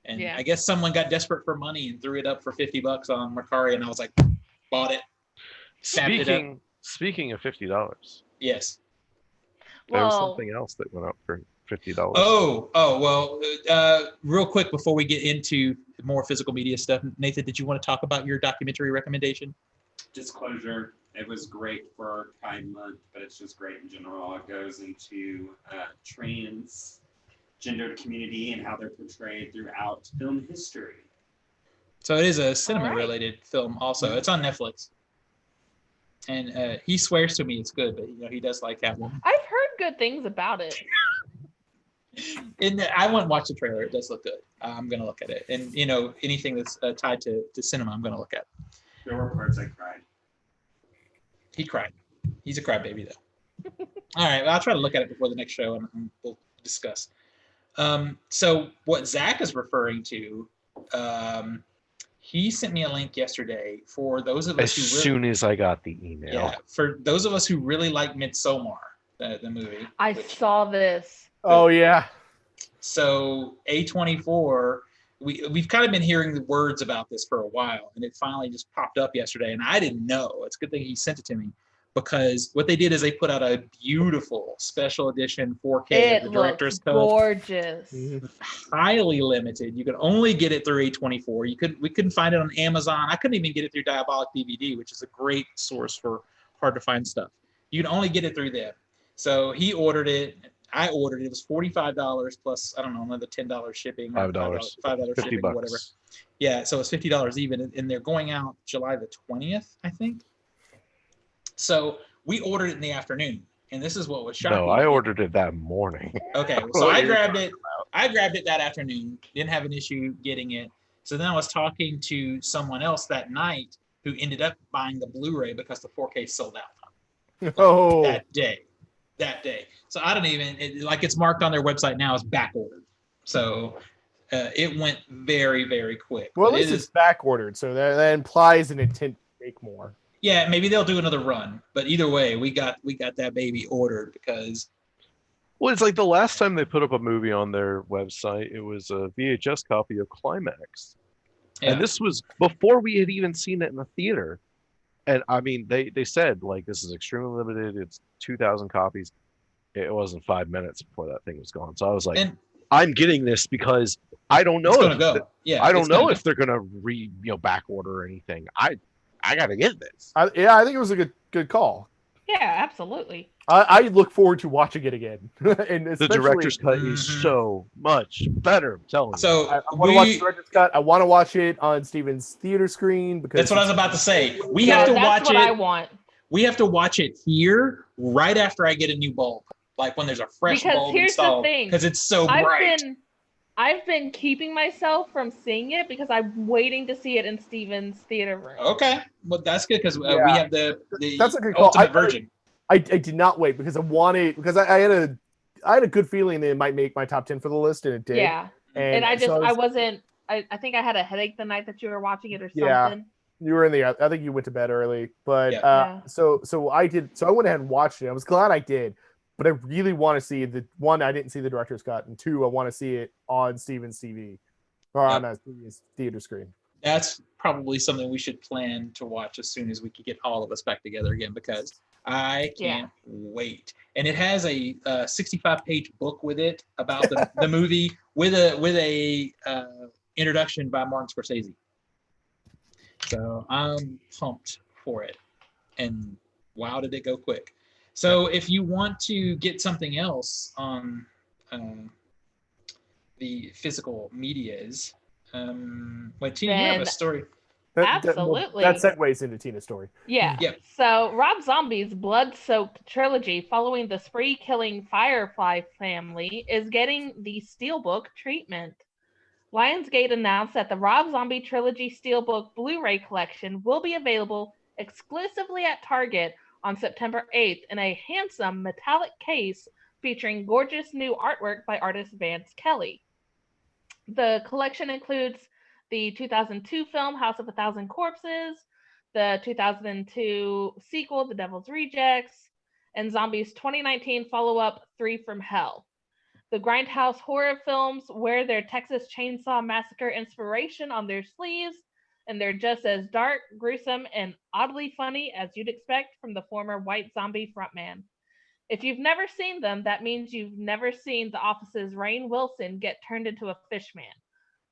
And Yeah. I guess someone got desperate for money and threw it up for $50 on Mercari, and I was like, bought it. Tapped it up. Speaking of $50, Yes. there was Well, something else that went up for $50. Oh, well, real quick before we get into more physical media stuff, Nathan, did you want to talk about your documentary recommendation? Disclosure, it was great for Pride Month, but it's just great in general. It goes into transgendered community and how they're portrayed throughout film history. So it is a cinema-related film also. It's on Netflix. And he swears to me it's good, but he does like Catwoman. I've heard good things about it. And I went and watch the trailer. It does look good. I'm going to look at it. And, anything that's tied to cinema, I'm going to look at. There were parts I cried. He cried. He's a crybaby, though. All right. Well, I'll try to look at it before the next show, and we'll discuss. So what Zach is referring to, he sent me a link yesterday for those of us As who soon as I got the email. yeah, for those of us who really like Midsommar, the movie. I saw this. Oh yeah. So A24, we've kind of been hearing the words about this for a while, and it finally just popped up yesterday, and I didn't know. It's a good thing he sent it to me, because what they did is they put out a beautiful special edition 4K It of the looks director's cut. gorgeous. Highly limited. You could only get it through A24. We couldn't find it on Amazon. I couldn't even get it through Diabolic DVD, which is a great source for hard to find stuff. You can only get it through them. So he ordered it. I ordered it. It was $45 plus, I don't know, another $10 shipping. $5. $5 shipping, or whatever. Yeah, so it's $50 even, and they're going out July the 20th, I think. So we ordered it in the afternoon, and this is what was shocking. No, I ordered it that morning. Okay, so I grabbed it. I grabbed it that afternoon. Didn't have an issue getting it. So then I was talking to someone else that night who ended up buying the Blu-ray because the 4K sold out. Oh, That day. So I don't even it's marked on their website now as back ordered. So it went very, very quick. well, at But least it's back ordered, so that implies an intent to make more. yeah, maybe they'll do another run. But either way, we got that baby ordered because Well, it's like the last time they put up a movie on their website, it was a VHS copy of Climax. yeah. And this was before we had even seen it in the theater. And I mean, they said, like, this is extremely limited. It's 2,000 copies. It wasn't 5 minutes before that thing was gone. So I was like, And I'm getting this because I don't know it's gonna if go. Yeah, I don't it's know gonna if they're gonna back order or anything. I gotta get this. I think it was a good call. Yeah, absolutely. I look forward to watching it again. And The especially- director's cut is Mhm. so much better. I'm telling you. So I want to watch the director's cut. I want to watch it on Steven's theater screen because that's what I was about to say. We Yeah, have to that's watch what it. I want. We have to watch it here right after I get a new bulb. Like when there's a fresh Because bulb here's the installed. thing. Because it's so bright. I've been keeping myself from seeing it because I'm waiting to see it in Steven's theater room. Okay, well that's good because Yeah. we have the That's a good call. ultimate version. I did not wait because I wanted because I had a good feeling that it might make my top 10 for the list, and it did. Yeah. And I so I think I had a headache the night that you were watching it or Yeah. something. you were in the. I think you went to bed early, but Yeah. so I did. So I went ahead and watched it. I was glad I did, but I really want to see the one. I didn't see the director's cut, and two, I want to see it on Steven's TV or on Steven's theater screen. That's probably something we should plan to watch as soon as we can get all of us back together again because I can't wait. And it has a 65-page book with it about the movie with a introduction by Martin Scorsese. So I'm pumped for it. And wow, did it go quick. So if you want to get something else on the physical medias, wait, Tina, you have a story. Absolutely. That segues into Tina's story. Yeah. Yeah. So Rob Zombie's blood-soaked trilogy following the spree-killing Firefly family is getting the Steelbook treatment. Lionsgate announced that the Rob Zombie trilogy Steelbook Blu-ray collection will be available exclusively at Target on September 8th in a handsome metallic case featuring gorgeous new artwork by artist Vance Kelly. The collection includes the 2002 film House of a Thousand Corpses, the 2002 sequel The Devil's Rejects, and Zombie's 2019 follow-up 3 from Hell. The Grindhouse horror films wear their Texas Chainsaw Massacre inspiration on their sleeves, and they're just as dark, gruesome, and oddly funny as you'd expect from the former White Zombie frontman. If you've never seen them, that means you've never seen The Office's Rainn Wilson get turned into a fish man.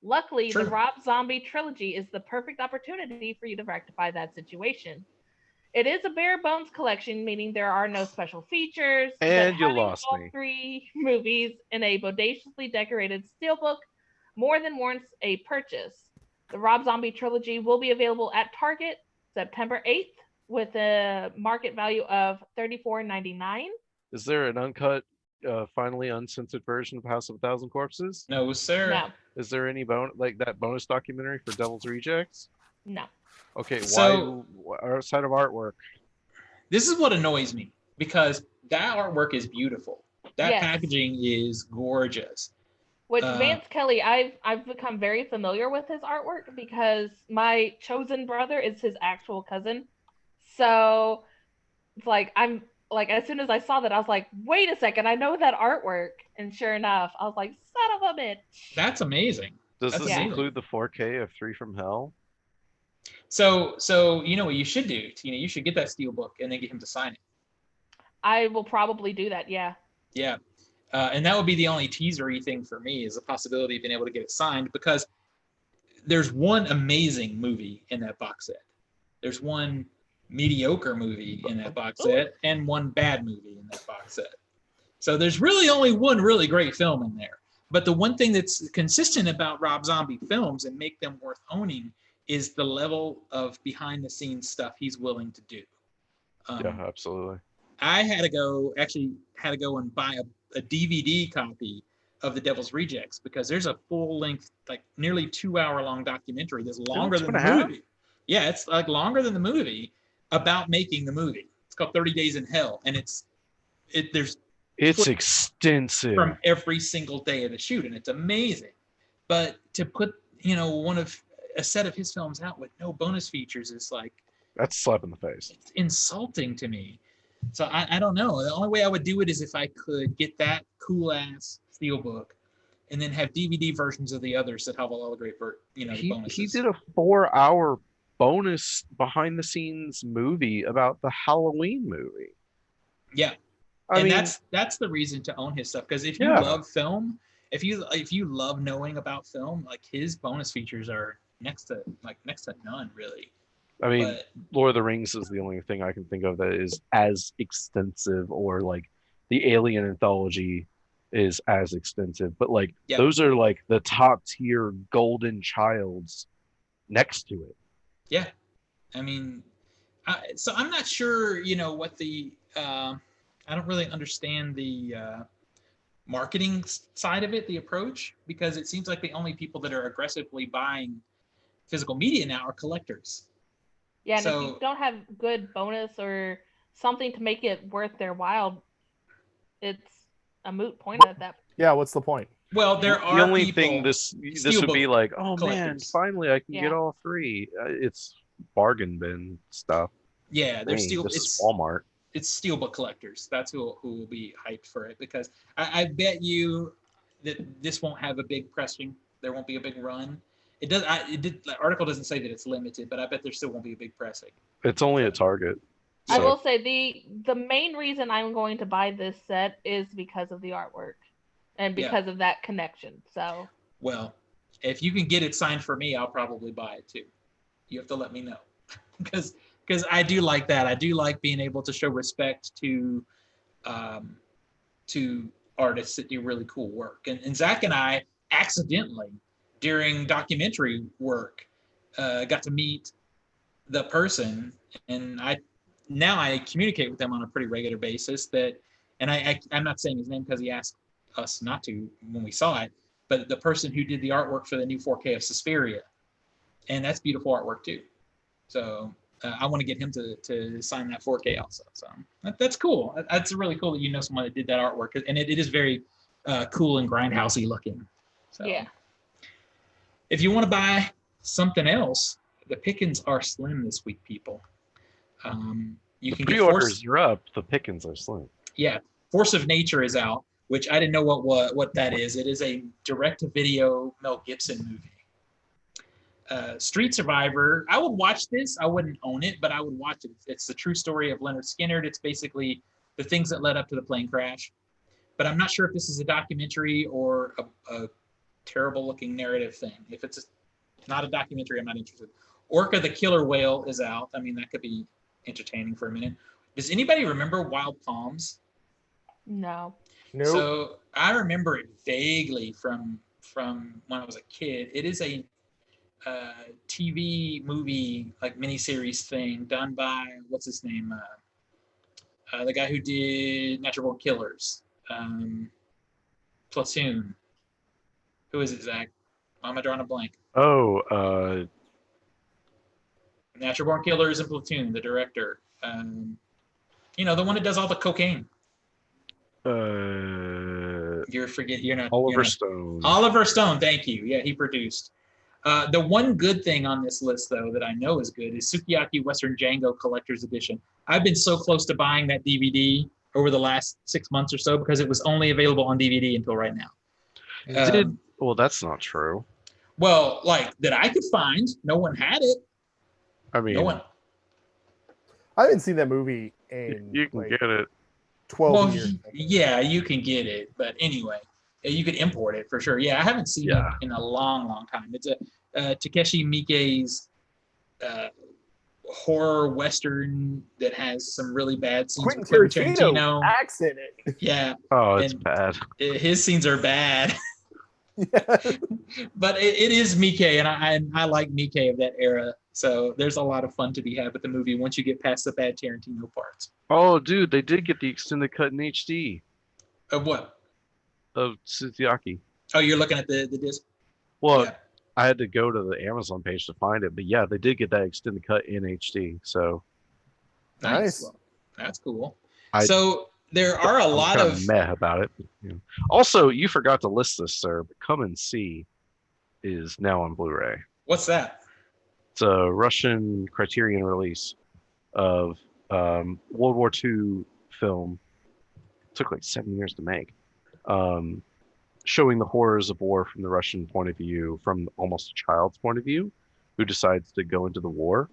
Luckily, True. the Rob Zombie trilogy is the perfect opportunity for you to rectify that situation. It is a bare bones collection, meaning there are no special features. And but you having lost all me. 3 movies in a bodaciously decorated steelbook more than warrants a purchase. The Rob Zombie trilogy will be available at Target September 8th with a market value of $34.99. Is there an uncut, finally uncensored version of House of a Thousand Corpses? No, sir. No, Is there any that bonus documentary for Devil's Rejects? no. Okay, So- why outside of artwork? This is what annoys me because that artwork is beautiful. That Yes. packaging is gorgeous. Which Uh, Vance Kelly, I've become very familiar with his artwork because my chosen brother is his actual cousin. So it's like I'm like as soon as I saw that, I was like, wait a second, I know that artwork. And sure enough, I was like, son of a bitch. That's amazing. Does That's this amazing. include the 4K of 3 from Hell? So you know what you should do, Tina? You should get that steel book and then get him to sign it. I will probably do that, yeah. Yeah. And that would be the only teasery thing for me is the possibility of being able to get it signed because there's one amazing movie in that box set. There's one mediocre movie in that box set and one bad movie in that box set. So there's really only one really great film in there. But the one thing that's consistent about Rob Zombie films and make them worth owning is the level of behind the scenes stuff he's willing to do. Yeah, absolutely. I had to go and buy a DVD copy of The Devil's Rejects because there's a full length, like nearly 2 hour long documentary that's longer than the movie. Yeah, it's like longer than the movie about making the movie. It's called 30 Days in Hell, and it's extensive from every single day of the shoot, and it's amazing. But to put a set of his films out with no bonus features is like, that's a slap in the face. It's insulting to me. So I don't know. The only way I would do it is if I could get that cool ass steelbook and then have DVD versions of the others that have all the great bonuses. He did a 4 hour bonus behind the scenes movie about the Halloween movie. Yeah. I mean, that's the reason to own his stuff, because if you love film, if you love knowing about film, like his bonus features are next to none, really. I mean, Lord of the Rings is the only thing I can think of that is as extensive, or like the Alien anthology is as extensive, but like those are like the top tier golden childs next to it. Yeah. I mean, so I'm not sure, what the, I don't really understand the marketing side of it, the approach, because it seems like the only people that are aggressively buying physical media now are collectors. Yeah, and if you don't have good bonus or something to make it worth their while, it's a moot point at that. Yeah, what's the point? Well, there are the only thing this would be like, oh collectors. Man, finally I can get all free. It's bargain bin stuff. Yeah, there's it's Walmart. It's steelbook collectors. That's who will be hyped for it, because I bet you that this won't have a big pressing. There won't be a big run. It does. The article doesn't say that it's limited, but I bet there still won't be a big pressing. It's only at Target. So. I will say the main reason I'm going to buy this set is because of the artwork and because of that connection. So. Well, if you can get it signed for me, I'll probably buy it too. You have to let me know, because I do like that. I do like being able to show respect to artists that do really cool work. And Zach and I accidentally, during documentary work, got to meet the person, and I communicate with them on a pretty regular basis. I'm not saying his name because he asked us not to when we saw it, but the person who did the artwork for the new 4K of Suspiria, and that's beautiful artwork too. So I want to get him to sign that 4K also. So that's cool. That's really cool that you know someone that did that artwork, and it is very cool and grindhousey looking. So. Yeah. If you want to buy something else, the pickings are slim this week, people. You can get pre-orders are up. The pickings are slim. Yeah, Force of Nature is out, which I didn't know what that is. It is a direct-to-video Mel Gibson movie. Street Survivor. I would watch this. I wouldn't own it, but I would watch it. It's the true story of Leonard Skinner. It's basically the things that led up to the plane crash. But I'm not sure if this is a documentary or a terrible looking narrative thing. If it's not a documentary, I'm not interested. Orca the Killer Whale is out. I mean, that could be entertaining for a minute. Does anybody remember Wild Palms? No. Nope. So I remember it vaguely from when I was a kid. It is a TV movie, like miniseries thing done by, what's his name? The guy who did Natural Born Killers, Platoon. Who is it, Zach? Why am I drawing a blank? Oh, Natural Born Killers and Platoon, the director. The one that does all the cocaine. You're not Oliver Stone. Oliver Stone, thank you. Yeah, he produced. The one good thing on this list, though, that I know is good is Sukiyaki Western Django Collector's Edition. I've been so close to buying that DVD over the last 6 months or so because it was only available on DVD until right now. Well, that's not true. Well, like that I could find. No one had it. I mean, no one. I haven't seen that movie in you can get it 12 years. Yeah, you can get it. But anyway, you could import it for sure. Yeah, I haven't seen it in a long, long time. It's a Takeshi Miike's horror western that has some really bad scenes Quentin with Quentin Tarantino acts in it. Yeah. Oh, it's And bad. his scenes are bad. Yeah. But it is Miike, and I like Miike of that era. So there's a lot of fun to be had with the movie once you get past the bad Tarantino parts. Oh, dude, they did get the extended cut in HD Of what? of Sukiyaki. Oh, you're looking at the disc? Well, Yeah. I had to go to the Amazon page to find it, but yeah, they did get that extended cut in HD. So Nice. Well, that's cool. I- So there are a I'm lot kinda of meh about it. Yeah. Also, you forgot to list this, sir. But Come and See is now on Blu-ray. what's that? It's a Russian Criterion release of World War II film. It took like 7 years to make. Showing the horrors of war from the Russian point of view, from almost a child's point of view, who decides to go into the war.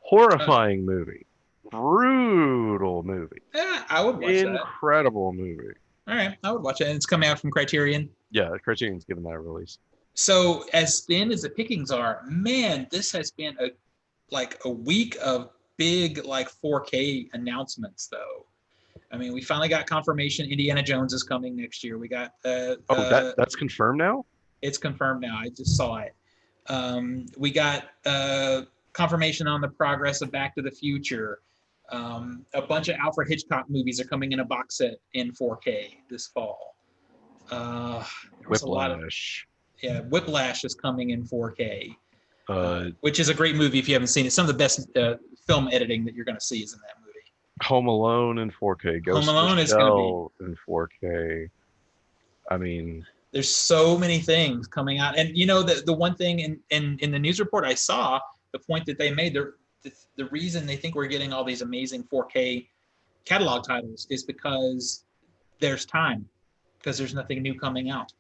Horrifying movie. Brutal movie. Yeah, I would watch that. Incredible movie. All right, I would watch it. And it's coming out from Criterion. Yeah, Criterion's given that a release. So as thin as the pickings are, man, this has been a week of big 4K announcements, though. I mean, we finally got confirmation Indiana Jones is coming next year. We got That's confirmed now? it's confirmed now. I just saw it. We got confirmation on the progress of Back to the Future. A bunch of Alfred Hitchcock movies are coming in a box set in 4K this fall. There was a lot of, Whiplash is coming in 4K, which is a great movie if you haven't seen it. Some of the best film editing that you're going to see is in that movie. Home Alone in 4K. Ghost Home Alone in the is gonna Shell in 4K. I mean, There's so many things coming out, and the one thing in the news report I saw, the point that they made, the reason they think we're getting all these amazing 4K catalog titles is because there's time, because there's nothing new coming out,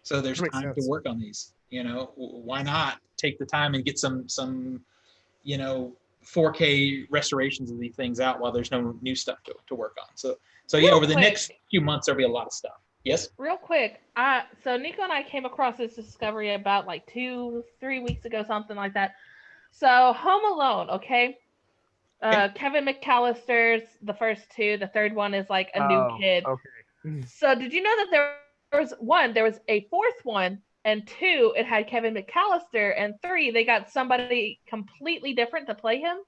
so there's That makes time sense. to work on these. Why not take the time and get some 4K restorations of these things out while there's no new stuff to work on. So yeah, Real over the quick. next few months there'll be a lot of stuff. Yes. Real quick, so Nico and I came across this discovery about 2-3 weeks ago, something like that. So Home Alone, okay? Kevin McAllister's the first two. The third one is a new kid. Okay. So did you know that there was a fourth one, and 2, it had Kevin McAllister, and 3, they got somebody completely different to play him?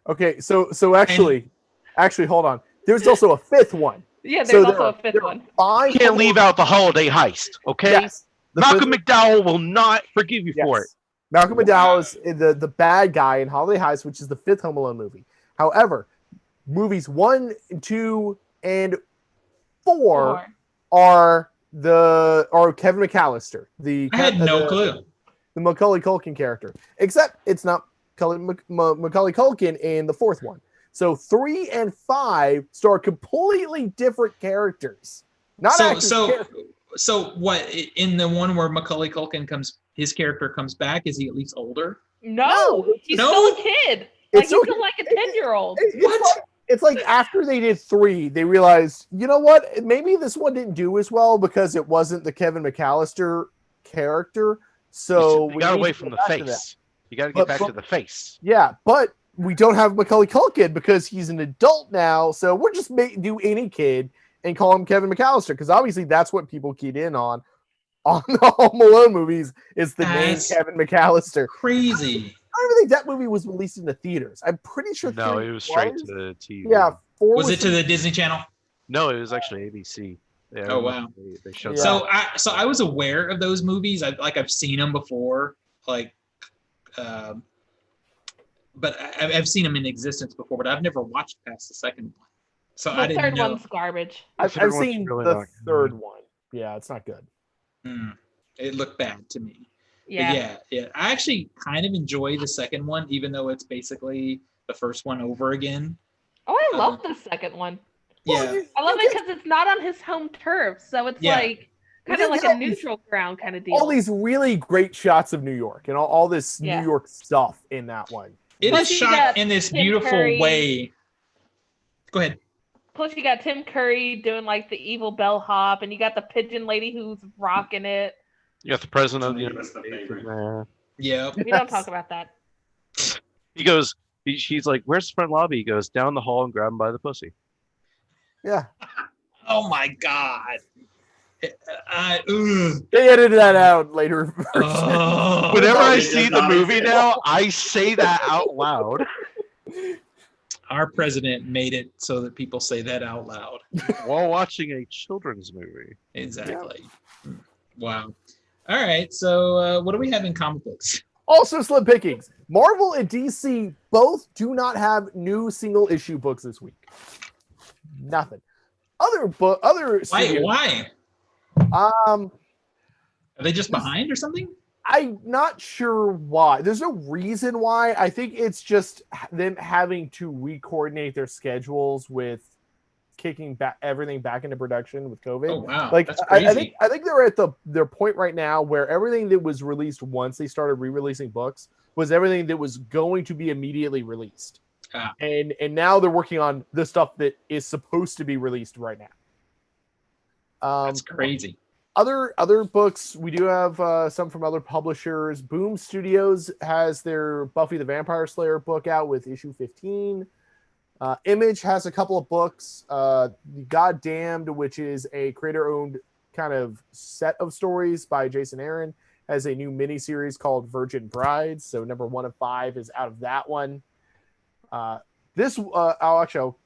Okay, so actually, hold on. There's also a fifth one. Yeah, So there's there also a fifth one. Five. you can't leave out the holiday heist, okay? Yes. The Malcolm fifth- McDowell will not forgive you for it. Yes. Malcolm McDowell is the bad guy in Holiday Heist, which is the 5th Home Alone movie. However, movies 1, 2, and 4 are Kevin McAllister. I had no clue. The Macaulay Culkin character, except it's not Macaulay Culkin in the 4th one. So 3 and 5 star completely different characters. So what, in the one where Macaulay Culkin his character comes back, is he at least older? No, he's No? still a kid. It's He's so- still like a 10-year-old. It's like after they did 3, they realized, you know what? Maybe this one didn't do as well because it wasn't the Kevin McAllister character. So You got need away to from go the back to that. face. You got to But- get back to the face. Yeah, but we don't have Macaulay Culkin because he's an adult now. So we're just do any kid and call him Kevin McAllister because obviously that's what people keyed in on the Home Alone movies is the name That's Kevin McAllister. Crazy. I don't even think that movie was released in the theaters. I'm pretty sure. No, 3 it was straight to TV. Yeah, 4 Was it to the Disney Channel? No, it was actually ABC. Yeah, Oh, wow. They showed Yeah. that. So I was aware of those movies. I've seen them before, but I've seen them in existence before, but I've never watched past the second one. So I The didn't third know. one's garbage. I've third one's seen really the not good. 3rd one. Yeah, it's not good. It looked bad to me. Yeah. But yeah. I actually kind of enjoy the second one, even though it's basically the first one over again. Oh, I love the second one. Yeah. I love it because it's not on his home turf, so it's Yeah. kind of like Yeah. a neutral ground kind of deal. All these really great shots of New York and all this Yeah. New York stuff in that one. It Plus is you shot got in this Tim beautiful Curry. way. Go ahead. Plus, you got Tim Curry doing the evil bellhop, and you got the pigeon lady who's rocking it. You got the president of the That's the United States favorite. in there. Yeah. We don't talk about that. He goes. She's like, "Where's the front lobby?" He goes down the hall and grab him by the pussy. Yeah. Oh my god. Ugh. They edited that out later. Oh. Whenever I It see does the not movie exist. now, I say that out loud. Our president made it so that people say that out loud. While watching a children's movie. Exactly. Wow. All right. So, what do we have in comic books? Also, slim pickings. Marvel and DC both do not have new single issue books this week. Nothing. Other Why? studios, Why? Are they just behind or something? I'm not sure why. There's no reason why. I think it's just them having to re-coordinate their schedules with kicking back everything back into production with COVID. Oh wow, Like that's crazy. I think they're at their point right now where everything that was released once they started re-releasing books was everything that was going to be immediately released. Ah. And now they're working on the stuff that is supposed to be released right now. That's crazy. Other books, we do have some from other publishers. Boom Studios has their Buffy the Vampire Slayer book out with issue 15. Image has a couple of books. The Goddamned, which is a creator-owned kind of set of stories by Jason Aaron, has a new miniseries called Virgin Brides. So number 1 of 5 is out of that one. I'll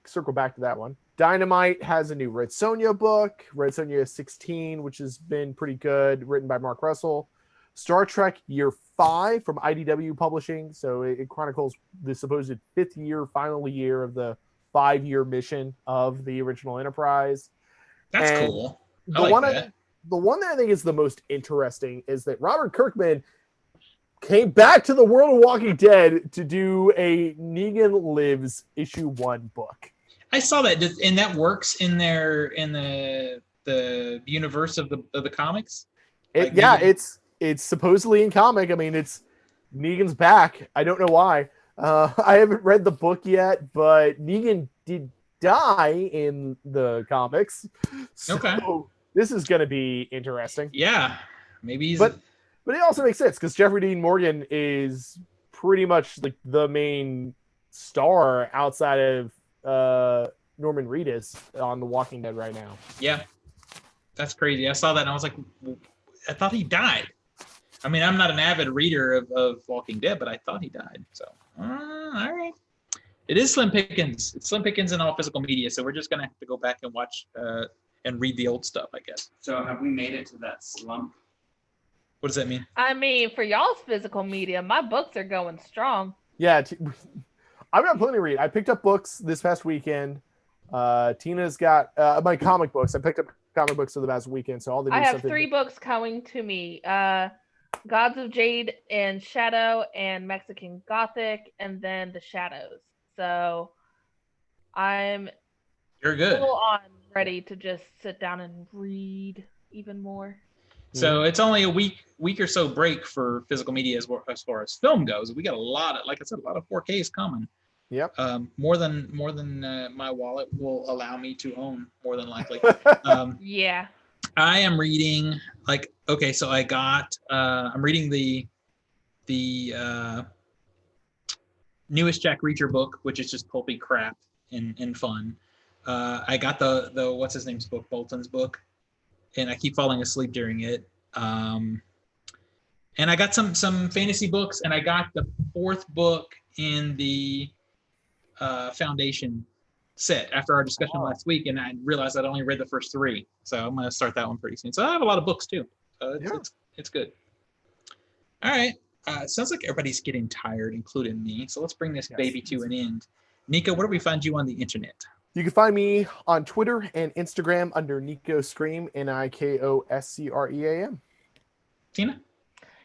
circle back to that one. Dynamite has a new Red Sonja book, Red Sonja 16, which has been pretty good, written by Mark Russell. Star Trek Year 5 from IDW Publishing. So it chronicles the supposed 5th year, final year of the 5-year mission of the original Enterprise. That's And cool. The I like one that. the one that I think is the most interesting is that Robert Kirkman came back to the world of Walking Dead to do a Negan Lives issue 1 book. I saw that, and that works in the universe of the comics. Like Negan? It's supposedly in comic. I mean, it's Negan's back. I don't know why. I haven't read the book yet, but Negan did die in the comics. So Okay. This is going to be interesting. Yeah, maybe he's. But it also makes sense because Jeffrey Dean Morgan is pretty much like the main star outside of Norman Reedus on The Walking Dead right now. Yeah, that's crazy. I saw that and I was like, I thought he died. I mean, I'm not an avid reader of Walking Dead, but I thought he died. So, all right. It is Slim Pickens. It's Slim Pickens in all physical media. So we're just gonna have to go back and watch and read the old stuff, I guess. So have we made it to that slump? What does that mean? I mean, for y'all's physical media, my books are going strong. Yeah, I've got plenty to read. I picked up books this past weekend. Tina's got my comic books. I picked up comic books for the past weekend, so all the new I have stuff 3 books coming to me. Gods of Jade and Shadow and Mexican Gothic, and then The Shadows. So I'm You're good. full on ready to just sit down and read even more. So it's only a week or so break for physical media as far as film goes. We got a lot of, like I said, a lot of 4Ks coming. Yep. More than my wallet will allow me to own, more than likely. Yeah. I am reading so I got I'm reading the newest Jack Reacher book, which is just pulpy crap and fun. I got the what's his name's book, Bolton's book, and I keep falling asleep during it. And I got some fantasy books, and I got the 4th book in the Foundation set after our discussion last week, and I realized I'd only read the first 3, so I'm going to start that one pretty soon. So I have a lot of books too. So it's good. All right. Sounds like everybody's getting tired, including me. So let's bring this baby to an end. Nico, where do we find you on the internet? You can find me on Twitter and Instagram under Nico Scream, NIKOSCREAM. Tina?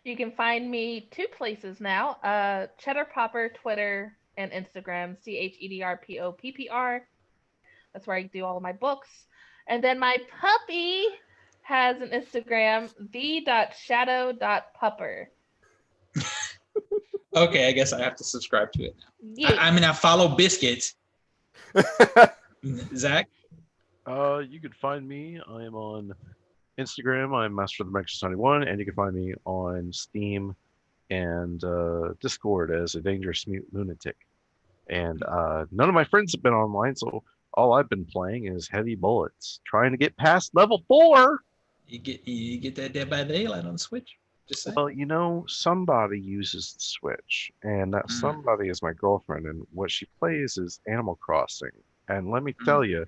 You can find me 2 places now. Cheddar Popper, Twitter and Instagram, CHEDRPOPPR. That's where I do all of my books. And then my puppy has an Instagram, the.shadow.pupper. Okay, I guess I have to subscribe to it now. Yeah. I follow Biscuits. Zach? You can find me. I am on Instagram. I'm Master of the Microsoft 91, and you can find me on Steam and Discord as a dangerous lunatic. And none of my friends have been online, so all I've been playing is Heavy Bullets, trying to get past level 4. You get that Dead by Daylight on the Switch. Just saying. Well, somebody uses the Switch, and that somebody is my girlfriend, and what she plays is Animal Crossing. And let me tell you,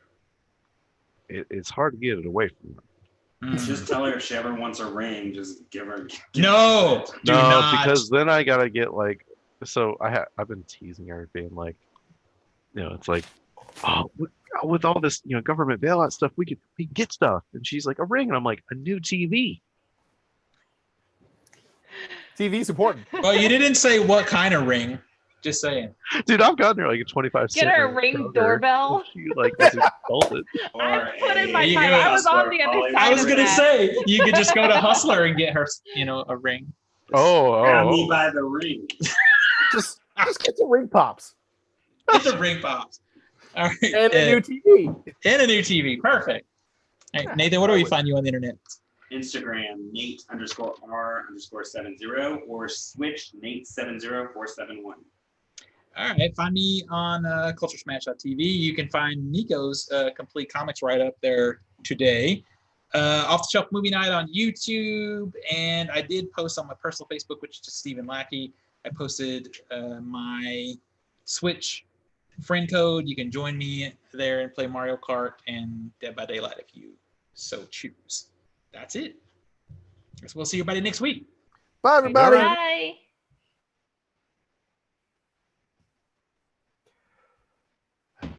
it's hard to get it away from her. Just tell her if she ever wants a ring, just give her. No, do not. Because then I gotta get like. So I've been teasing her, being like, it's like, oh, with all this government bailout stuff, we can get stuff, and she's like, a ring, and I'm like, a new TV. TV's important. Well, you didn't say what kind of ring. Just saying. Dude, I've gotten her like a 25 cent. Get her a Ring doorbell. She like was insulted. I put in my you time. go, I was on the other side. I was of gonna that. say you could just go to Hustler and get her, a ring. Grab me by the ring. Just get the ring pops. Get the ring pops. All right. And a new TV. And a new TV. Perfect. All right, Nathan, what do we find you on the internet? Instagram, Nate_R_70 or Switch, Nate70471. All right, find me on CultureSmash.tv. You can find Nico's complete comics right up there today. Off the Shelf Movie Night on YouTube, and I did post on my personal Facebook, which is just Stephen Lackey. I posted my Switch friend code. You can join me there and play Mario Kart and Dead by Daylight if you so choose. That's it. Guess we'll see everybody next week. Bye, everybody. Bye.